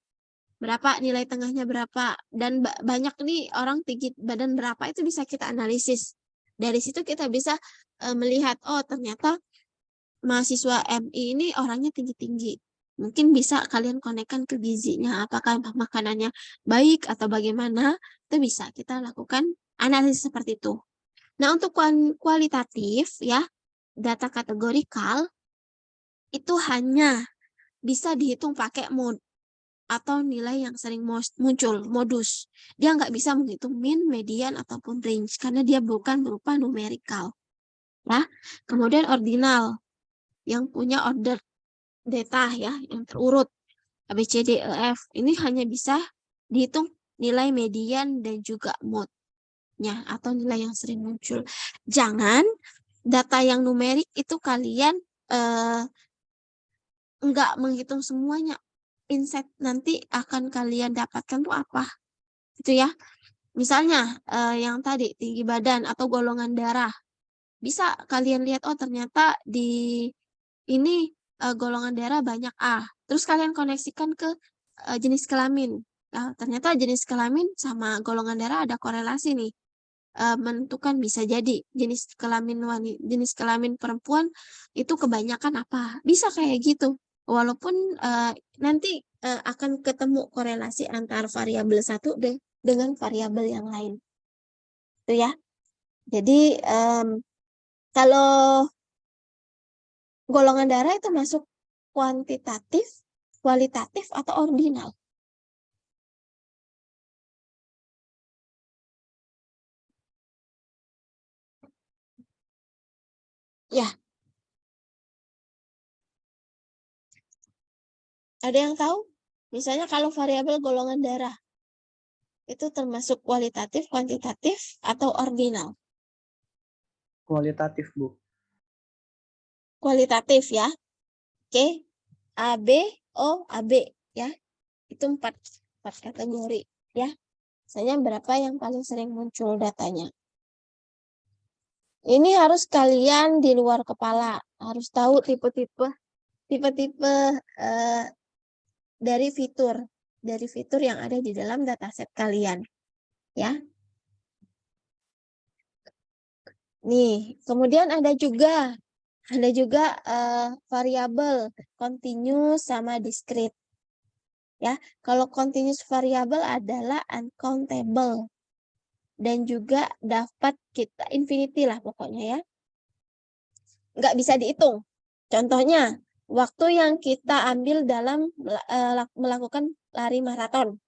Berapa nilai tengahnya berapa. Dan banyak nih orang tinggi badan berapa, itu bisa kita analisis. Dari situ kita bisa melihat, oh ternyata mahasiswa MI ini orangnya tinggi-tinggi. Mungkin bisa kalian konekkan ke gizinya, apakah makanannya baik atau bagaimana, itu bisa kita lakukan analisis seperti itu. Nah, untuk kualitatif ya, data kategorikal itu hanya bisa dihitung pakai mode atau nilai yang sering muncul, modus. Dia nggak bisa menghitung mean, median, ataupun range, karena dia bukan berupa numerikal. Ya. Kemudian ordinal, yang punya order data ya, yang terurut A, B, C, D, E, F. Ini hanya bisa dihitung nilai median dan juga mode-nya atau nilai yang sering muncul. Jangan data yang numerik itu kalian enggak menghitung semuanya. Insight nanti akan kalian dapatkan tuh apa? Itu ya. Misalnya yang tadi tinggi badan atau golongan darah. Bisa kalian lihat, oh ternyata di ini golongan darah banyak A. Terus kalian koneksikan ke jenis kelamin. Nah, ternyata jenis kelamin sama golongan darah ada korelasi nih. Menentukan bisa jadi jenis kelamin perempuan itu kebanyakan apa. Bisa kayak gitu. Walaupun nanti akan ketemu korelasi antar variabel satu dengan variabel yang lain. Itu ya. Jadi kalau golongan darah itu masuk kuantitatif, kualitatif, atau ordinal? Ya. Ada yang tahu? Misalnya kalau variabel golongan darah, itu termasuk kualitatif, kuantitatif, atau ordinal? Kualitatif, Bu. Kualitatif ya. Oke. A, B, O, A, B ya. Itu empat kategori ya. Misalnya berapa yang paling sering muncul datanya. Ini harus kalian di luar kepala, harus tahu tipe-tipe dari fitur yang ada di dalam dataset kalian ya. Nih, kemudian ada juga variabel continuous sama discrete. Ya, kalau continuous variable adalah uncountable dan juga dapat kita infinity lah pokoknya ya. Nggak bisa dihitung. Contohnya, waktu yang kita ambil dalam melakukan lari maraton.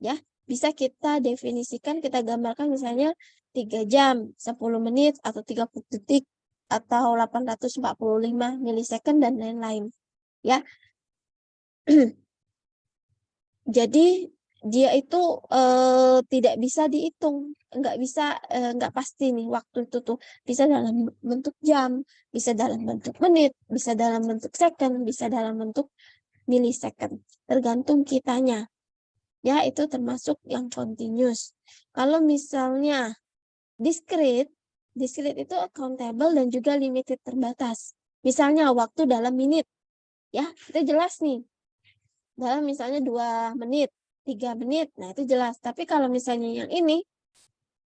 Ya, bisa kita definisikan, kita gambarkan misalnya 3 jam, 10 menit, atau 30 detik, atau 845 milisecond, dan lain-lain. Ya, jadi dia itu tidak bisa dihitung, nggak pasti nih waktu itu tuh, bisa dalam bentuk jam, bisa dalam bentuk menit, bisa dalam bentuk second, bisa dalam bentuk milisecond, tergantung kitanya. Ya, itu termasuk yang continuous. Kalau misalnya discrete itu accountable dan juga limited, terbatas. Misalnya waktu dalam menit, ya itu jelas nih. Dalam misalnya 2 menit, 3 menit, nah itu jelas. Tapi kalau misalnya yang ini,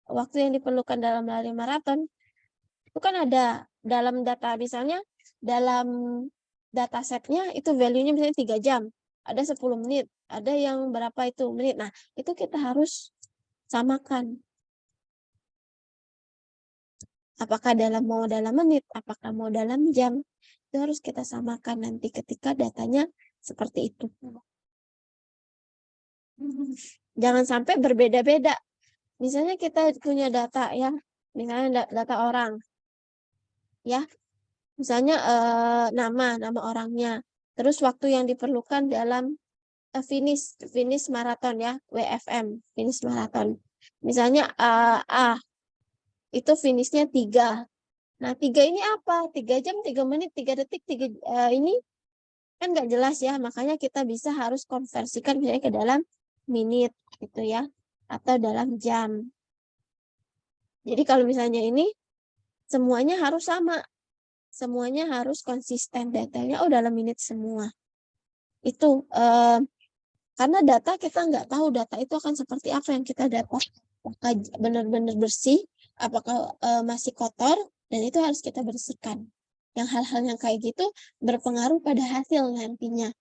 waktu yang diperlukan dalam lari maraton, itu kan ada dalam data, misalnya dalam data setnya itu value-nya misalnya 3 jam, ada 10 menit, ada yang berapa itu menit. Nah, itu kita harus samakan. Apakah mau dalam menit, apakah mau dalam jam, itu harus kita samakan nanti ketika datanya seperti itu. Jangan sampai berbeda-beda. Misalnya kita punya data ya, misalnya data orang, ya, misalnya nama orangnya, terus waktu yang diperlukan dalam finish maraton ya, WFM, finish maraton. Misalnya itu finishnya 3. Nah, 3 ini apa? 3 jam, 3 menit, 3 detik, 3 ini kan nggak jelas ya, makanya kita bisa harus konversikan misalnya ke dalam menit gitu ya, atau dalam jam. Jadi kalau misalnya ini semuanya harus sama, semuanya harus konsisten datanya, dalam menit semua. Itu karena data kita nggak tahu data itu akan seperti apa yang kita dapat, apakah benar-benar bersih, apakah masih kotor, dan itu harus kita bersihkan. Yang hal-hal yang kayak gitu berpengaruh pada hasil nantinya.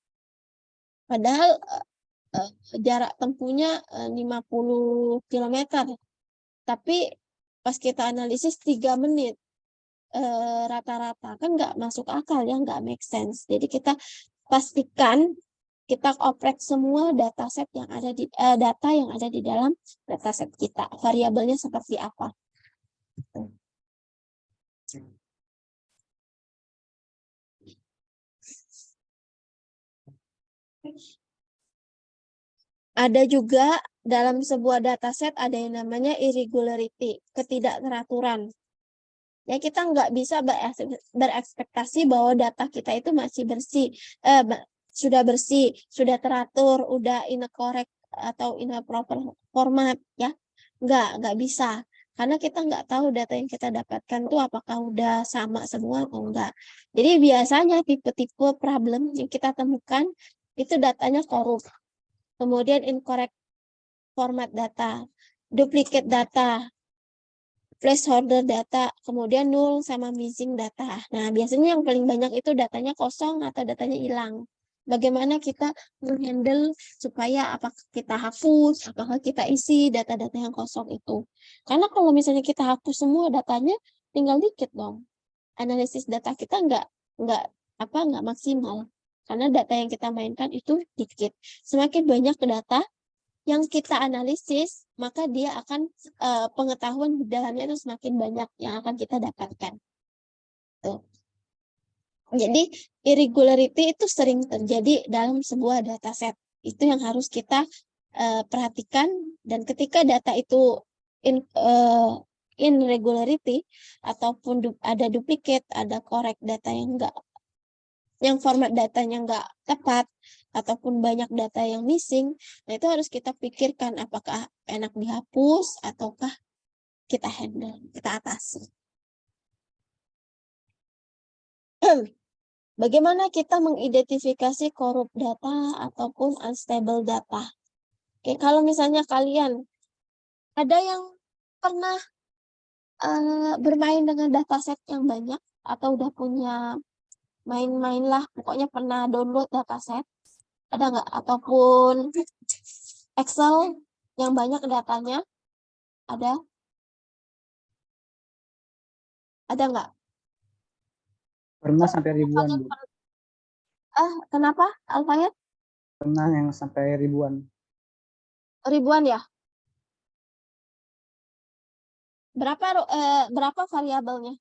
Padahal jarak tempuhnya 50 km. Tapi pas kita analisis 3 menit rata-rata, kan nggak masuk akal ya, nggak make sense. Jadi kita pastikan kita oprek semua dataset yang ada di data yang ada di dalam dataset kita. Variabelnya seperti apa. Ada juga dalam sebuah dataset ada yang namanya irregularity, ketidakteraturan. Ya, kita nggak bisa berekspektasi bahwa data kita itu masih bersih, sudah bersih, sudah teratur, udah in a correct atau in a proper format ya. Nggak bisa. Karena kita nggak tahu data yang kita dapatkan tuh apakah udah sama semua atau enggak. Jadi biasanya tipe-tipe problem yang kita temukan itu datanya korup. Kemudian incorrect format data, duplicate data, placeholder data, kemudian null sama missing data. Nah, biasanya yang paling banyak itu datanya kosong atau datanya hilang. Bagaimana kita menghandle supaya apakah kita hapus, apakah kita isi data-data yang kosong itu. Karena kalau misalnya kita hapus semua datanya, tinggal dikit dong. Analisis data kita nggak maksimal. Karena data yang kita mainkan itu dikit. Semakin banyak data yang kita analisis, maka dia akan pengetahuan di dalamnya itu semakin banyak yang akan kita dapatkan. Tuh. Jadi irregularity itu sering terjadi dalam sebuah dataset. Itu yang harus kita perhatikan, dan ketika data itu irregularity ataupun ada duplicate, ada correct data yang format datanya nggak tepat, ataupun banyak data yang missing, nah itu harus kita pikirkan apakah enak dihapus ataukah kita handle, kita atasi. Bagaimana kita mengidentifikasi korup data ataupun unstable data? Oke, kalau misalnya kalian ada yang pernah bermain dengan dataset yang banyak atau udah punya main-main lah, pokoknya pernah download dataset, ada nggak? Ataupun Excel yang banyak datanya, ada nggak? Pernah sampai ribuan, Kalian Bu. kenapa, Alfayat? Pernah yang sampai ribuan. Ribuan ya? Berapa variabelnya?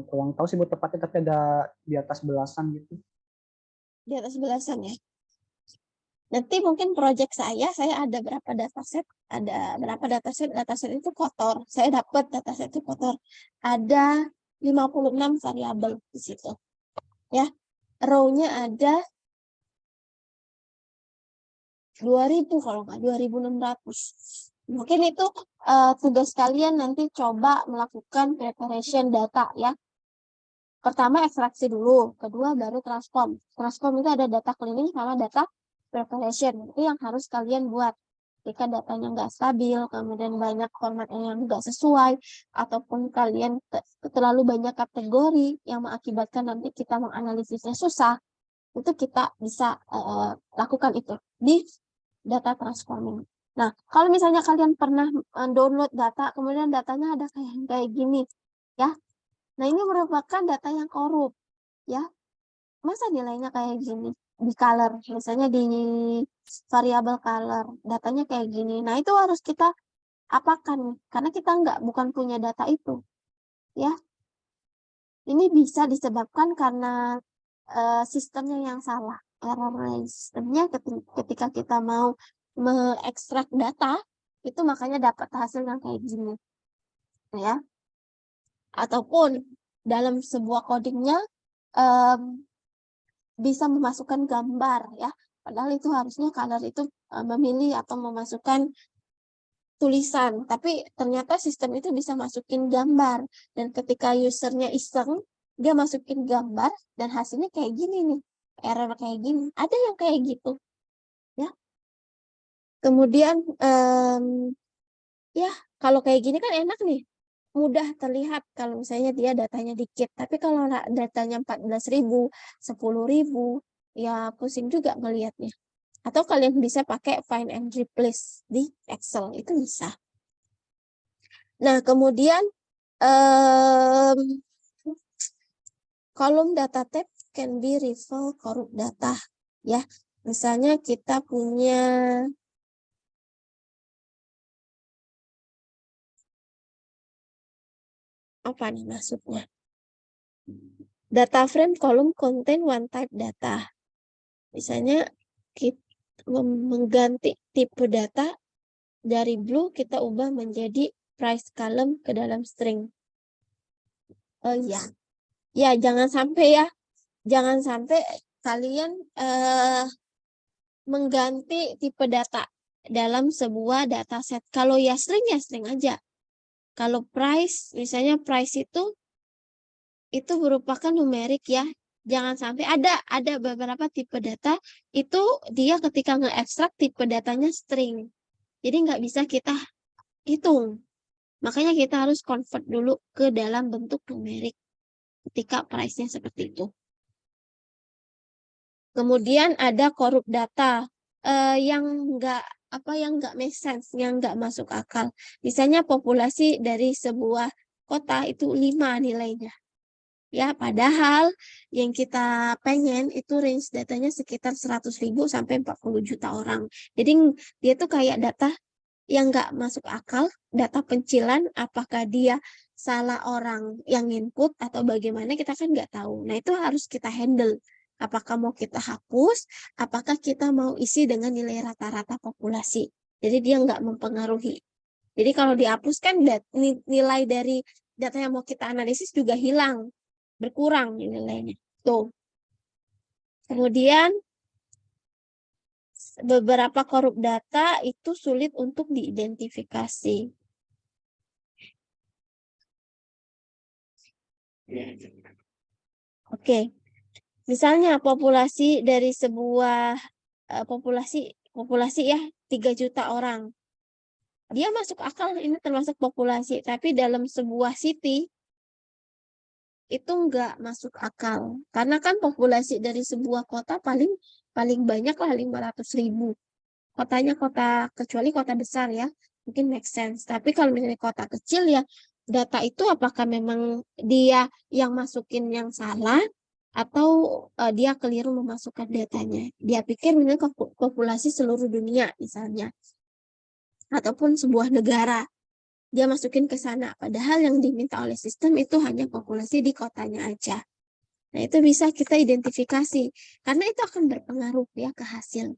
Kurang tahu sih Bu tepatnya, tapi ada di atas belasan gitu. Di atas belasan ya? Nanti mungkin proyek saya ada berapa dataset, dataset itu kotor. Saya dapat dataset itu kotor. Ada 56 variabel di situ. Ya, row-nya ada 2000 kalau nggak 2600. Mungkin itu tugas kalian nanti coba melakukan preparation data ya. Pertama ekstraksi dulu, kedua baru transform. Transform itu ada data cleaning sama data preparation. Itu yang harus kalian buat. Jika datanya nggak stabil, kemudian banyak format yang nggak sesuai, ataupun kalian terlalu banyak kategori yang mengakibatkan nanti kita menganalisisnya susah, itu kita bisa lakukan itu di data transforming. Nah, kalau misalnya kalian pernah download data, kemudian datanya ada kayak gini, ya. Nah, ini merupakan data yang korup, ya. Masa nilainya kayak gini? Di color, misalnya di variabel color, datanya kayak gini. Nah, itu harus kita apakan, karena kita bukan punya data itu, ya. Ini bisa disebabkan karena sistemnya yang salah. Error sistemnya ketika kita mau mengekstrak data, itu makanya dapat hasil yang kayak gini, ya. Ataupun dalam sebuah codingnya bisa memasukkan gambar ya, padahal itu harusnya color itu memilih atau memasukkan tulisan, tapi ternyata sistem itu bisa masukin gambar, dan ketika usernya iseng dia masukin gambar dan hasilnya kayak gini nih, error kayak gini, ada yang kayak gitu ya. Kemudian ya kalau kayak gini kan enak nih, mudah terlihat kalau misalnya dia datanya dikit. Tapi kalau datanya 14.000, 10.000, ya pusing juga ngelihatnya. Atau kalian bisa pakai find and replace di Excel, itu bisa. Nah, kemudian kolom data tab can be reveal korup data, ya. Misalnya kita punya apa nih maksudnya? Data frame column contain one type data. Misalnya kita mengganti tipe data dari blue, kita ubah menjadi price column ke dalam string. Oh iya. Ya, jangan sampai ya. Jangan sampai kalian mengganti tipe data dalam sebuah dataset. Kalau ya string aja. Kalau price, misalnya price itu merupakan numerik ya. Jangan sampai ada beberapa tipe data itu dia ketika nge-ekstrak tipe datanya string. Jadi nggak bisa kita hitung. Makanya kita harus convert dulu ke dalam bentuk numerik ketika price-nya seperti itu. Kemudian ada korup data yang nggak make sense, yang nggak masuk akal. Misalnya populasi dari sebuah kota itu 5 nilainya. Ya, padahal yang kita pengen itu range datanya sekitar 100.000 sampai 40 juta orang. Jadi dia tuh kayak data yang nggak masuk akal, data pencilan, apakah dia salah orang yang input atau bagaimana, kita kan nggak tahu. Nah, itu harus kita handle. Apakah mau kita hapus, apakah kita mau isi dengan nilai rata-rata populasi. Jadi dia nggak mempengaruhi. Jadi kalau dihapus kan nilai dari data yang mau kita analisis juga hilang, berkurang nilainya. Tuh. Kemudian beberapa korup data itu sulit untuk diidentifikasi. Oke, misalnya populasi dari sebuah populasi ya 3 juta orang. Dia masuk akal, ini termasuk populasi, tapi dalam sebuah city itu enggak masuk akal. Karena kan populasi dari sebuah kota paling banyak lah 500.000. Kotanya kota, kecuali kota besar ya, mungkin make sense. Tapi kalau misalnya kota kecil ya data itu apakah memang dia yang masukin yang salah atau dia keliru memasukkan datanya. Dia pikir ini populasi seluruh dunia misalnya, ataupun sebuah negara. Dia masukin ke sana, padahal yang diminta oleh sistem itu hanya populasi di kotanya aja. Nah, itu bisa kita identifikasi, karena itu akan berpengaruh ya ke hasil.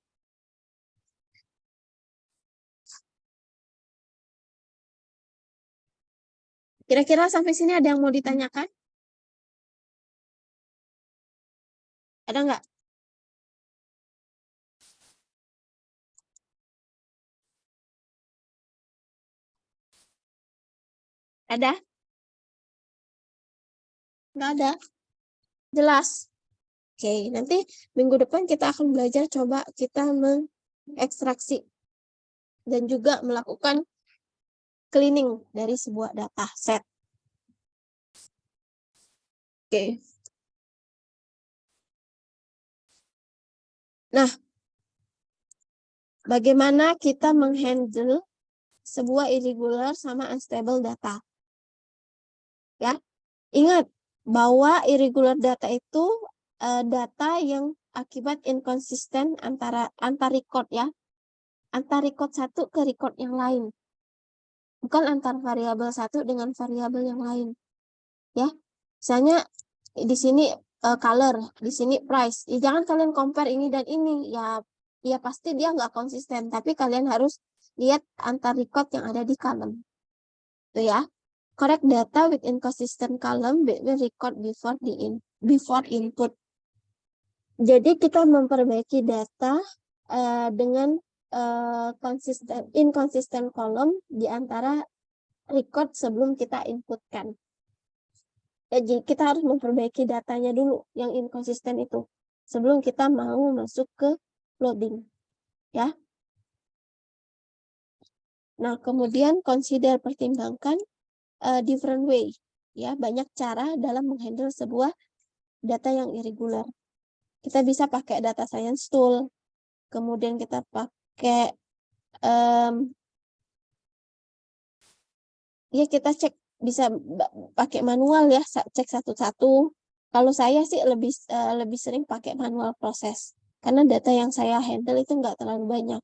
Kira-kira sampai sini ada yang mau ditanyakan? Ada nggak? Ada? Nggak ada? Jelas? Oke, nanti minggu depan kita akan belajar coba kita mengekstraksi dan juga melakukan cleaning dari sebuah data set. Oke. Nah, bagaimana kita menghandle sebuah irregular sama unstable data? Ya, ingat bahwa irregular data itu data yang akibat inkonsisten antar record ya, antar record satu ke record yang lain, bukan antar variabel satu dengan variabel yang lain. Ya, misalnya di sini color, di sini price. Ya, jangan kalian compare ini dan ini. Ya pasti dia nggak konsisten. Tapi kalian harus lihat antar record yang ada di column. Itu ya. Correct data with inconsistent column between record before input. Jadi kita memperbaiki data dengan inconsistent column di antara record sebelum kita inputkan. Jadi kita harus memperbaiki datanya dulu yang inkonsisten itu sebelum kita mau masuk ke loading, ya. Nah, kemudian pertimbangkan different way, ya, banyak cara dalam menghandle sebuah data yang irregular. Kita bisa pakai data science tool, kemudian kita pakai ya kita cek, bisa pakai manual ya, cek satu-satu. Kalau saya sih lebih sering pakai manual proses, karena data yang saya handle itu nggak terlalu banyak,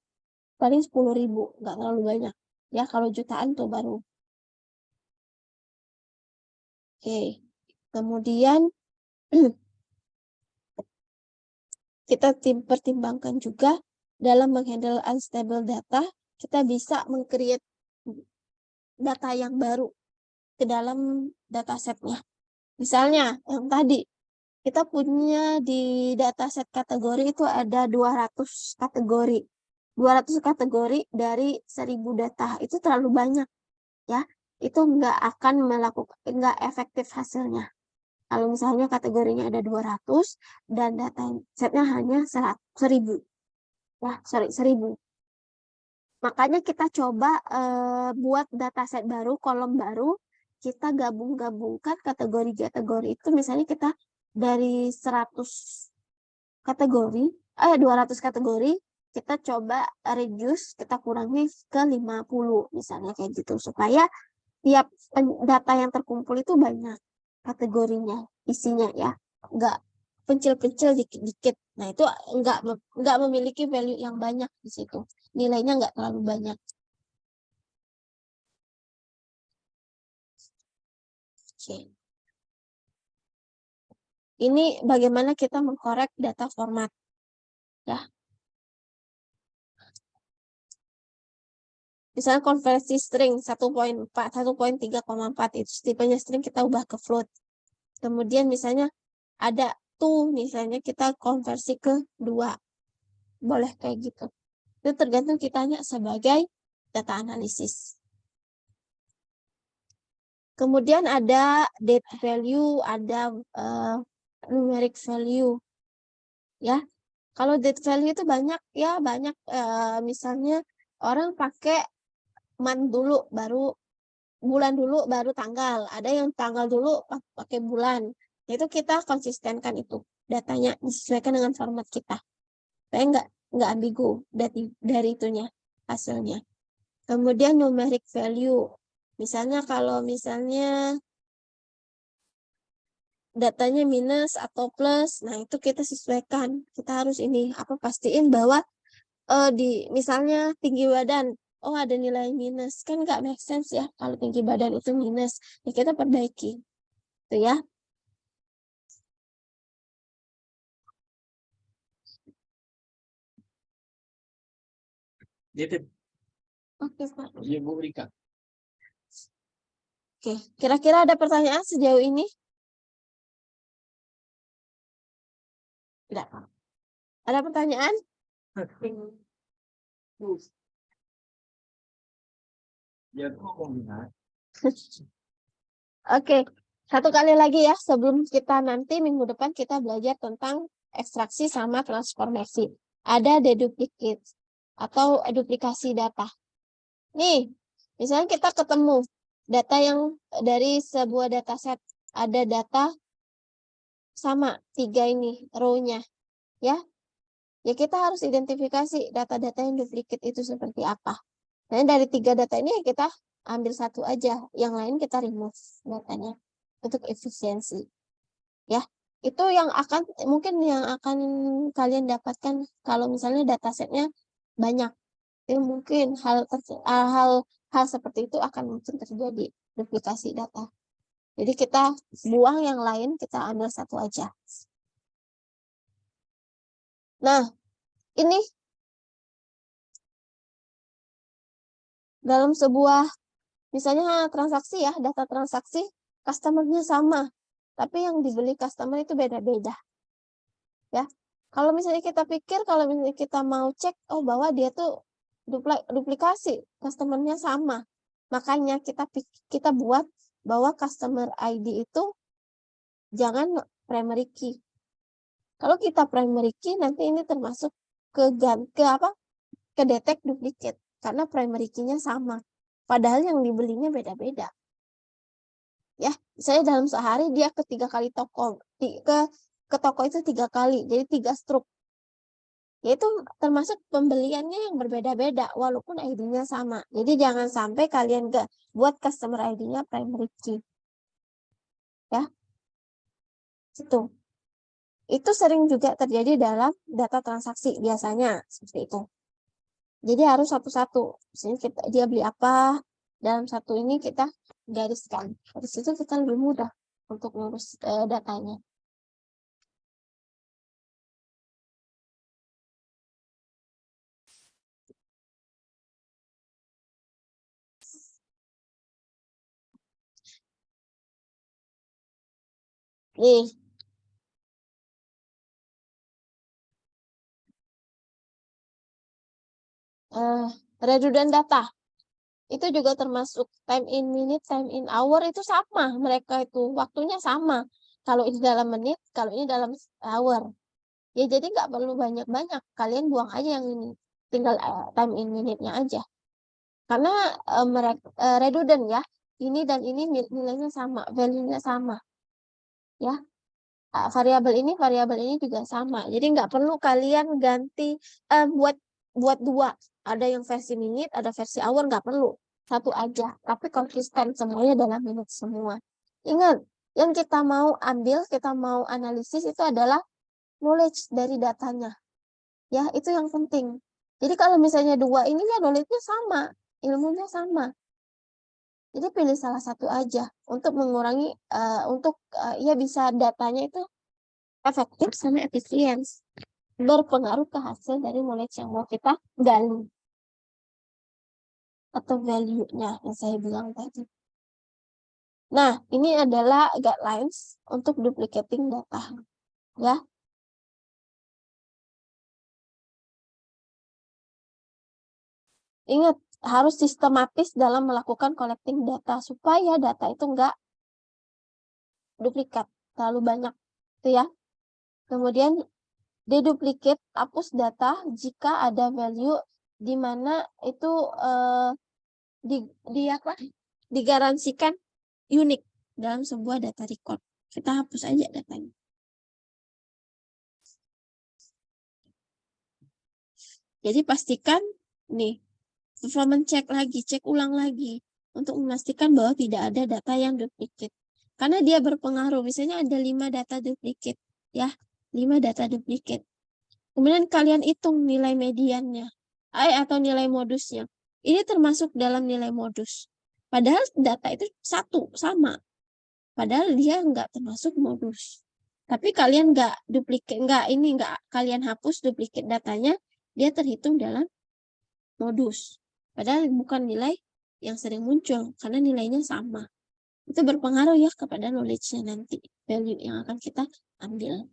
paling 10.000, nggak terlalu banyak. Ya kalau jutaan tuh baru. Oke, kemudian kita pertimbangkan juga dalam menghandle unstable data, kita bisa meng-create data yang baru ke dalam datasetnya. Misalnya yang tadi, kita punya di dataset kategori itu ada 200 kategori. 200 kategori dari 1000 data. Itu terlalu banyak, ya. Itu nggak akan nggak efektif hasilnya. Kalau misalnya kategorinya ada 200 dan data setnya hanya 1000. Ya, 1000. Makanya kita coba buat dataset baru, kolom baru, kita gabung-gabungkan kategori-kategori itu. Misalnya kita dari 100 kategori, 200 kategori, kita coba reduce, kita kurangi ke 50 misalnya kayak gitu, supaya tiap data yang terkumpul itu banyak kategorinya, isinya ya, enggak pencil-pencil dikit-dikit. Nah, itu enggak memiliki value yang banyak di situ. Nilainya enggak terlalu banyak. Oke. Ini bagaimana kita mengkorek data format. Ya. Misalnya konversi string 1.4, 1.3,4 itu tipenya string kita ubah ke float. Kemudian misalnya ada tuh, misalnya kita konversi ke 2. Boleh kayak gitu. Itu tergantung kitanya sebagai data analisis. Kemudian ada date value, ada numeric value. Ya. Kalau date value itu banyak ya, banyak misalnya orang pakai month dulu baru bulan dulu baru tanggal. Ada yang tanggal dulu pakai bulan. Itu kita konsistenkan itu datanya disesuaikan dengan format kita. Supaya nggak ambigu dari itunya hasilnya. Kemudian numeric value. Misalnya kalau datanya minus atau plus, nah itu kita sesuaikan. Kita harus pastiin bahwa misalnya tinggi badan, oh ada nilai minus, kan nggak make sense ya kalau tinggi badan itu minus, ya kita perbaiki, itu ya. Oke, Pak. Iya, Bu Rika. Oke, kira-kira ada pertanyaan sejauh ini? Tidak. Ada pertanyaan? Ya, ngomong ya. Oke, satu kali lagi ya, sebelum kita nanti minggu depan kita belajar tentang ekstraksi sama transformasi. Ada deduplicate atau duplikasi data. Nih, misalnya kita ketemu data yang dari sebuah dataset, ada data sama 3 ini row-nya, ya. Ya kita harus identifikasi data-data yang duplicate itu seperti apa. Nah, dari 3 data ini kita ambil satu aja, yang lain kita remove datanya untuk efisiensi. Ya, itu yang mungkin yang akan kalian dapatkan kalau misalnya datasetnya banyak. Itu mungkin hal seperti itu akan mungkin terjadi, duplikasi data. Jadi kita buang yang lain, kita ambil satu aja. Nah, ini dalam sebuah misalnya transaksi ya, data transaksi, customer-nya sama, tapi yang dibeli customer itu beda-beda. Ya, kalau misalnya kita pikir, kalau misalnya kita mau cek, oh bahwa dia tuh duplikasi, customer-nya sama. Makanya kita buat bahwa customer ID itu jangan primary key. Kalau kita primary key, nanti ini termasuk ke detect duplicate, karena primary key-nya sama. Padahal yang dibelinya beda-beda. Ya, saya dalam sehari dia ke 3 kali toko, ke toko itu 3 kali, jadi 3 struk. Yaitu termasuk pembeliannya yang berbeda-beda, walaupun ID-nya sama. Jadi jangan sampai kalian buat customer ID-nya primary key. Ya, itu sering juga terjadi dalam data transaksi biasanya seperti itu. Jadi harus satu-satu. Misalnya dia beli apa, dalam satu ini kita gariskan. Dari situ kita lebih mudah untuk ngurus datanya. Nih, redundant data. Itu juga termasuk time in minute, time in hour itu sama. Mereka itu waktunya sama. Kalau ini dalam menit, kalau ini dalam hour. Ya jadi nggak perlu banyak-banyak. Kalian buang aja yang ini. Tinggal time in minute-nya aja. Karena mereka redundant ya. Ini dan ini nilainya sama, value-nya sama. Ya. Variabel ini juga sama. Jadi nggak perlu kalian ganti buat 2. Ada yang versi menit, ada versi hour, nggak perlu. Satu aja. Tapi konsisten semuanya dalam menit semua. Ingat, yang kita mau ambil, kita mau analisis itu adalah knowledge dari datanya. Ya, itu yang penting. Jadi kalau misalnya 2 ini ya knowledge-nya sama, ilmunya sama. Jadi pilih salah satu aja untuk mengurangi ya bisa datanya itu efektif sama efisien, berpengaruh ke hasil dari knowledge yang mau kita gali atau value-nya yang saya bilang tadi. Nah, ini adalah guidelines untuk duplicating data. Ya. Ingat, harus sistematis dalam melakukan collecting data supaya data itu enggak duplikat terlalu banyak. Itu ya. Kemudian deduplicate, hapus data jika ada value di mana itu digaransikan unik dalam sebuah data record. Kita hapus aja datanya. Jadi pastikan nih, performance cek ulang lagi. untuk memastikan bahwa tidak ada data yang duplicate. Karena dia berpengaruh, misalnya ada 5 data duplicate, ya, 5 data duplicate. Kemudian kalian hitung nilai mediannya, atau nilai modusnya. Ini termasuk dalam nilai modus. Padahal data itu satu, sama. Padahal dia nggak termasuk modus. Tapi kalian nggak duplicate, nggak kalian hapus duplicate datanya, dia terhitung dalam modus. Padahal bukan nilai yang sering muncul, karena nilainya sama. Itu berpengaruh ya kepada knowledge-nya nanti, value yang akan kita ambil.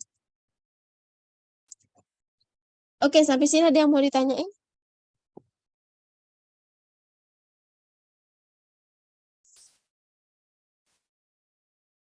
Oke, sampai sini ada yang mau ditanyain?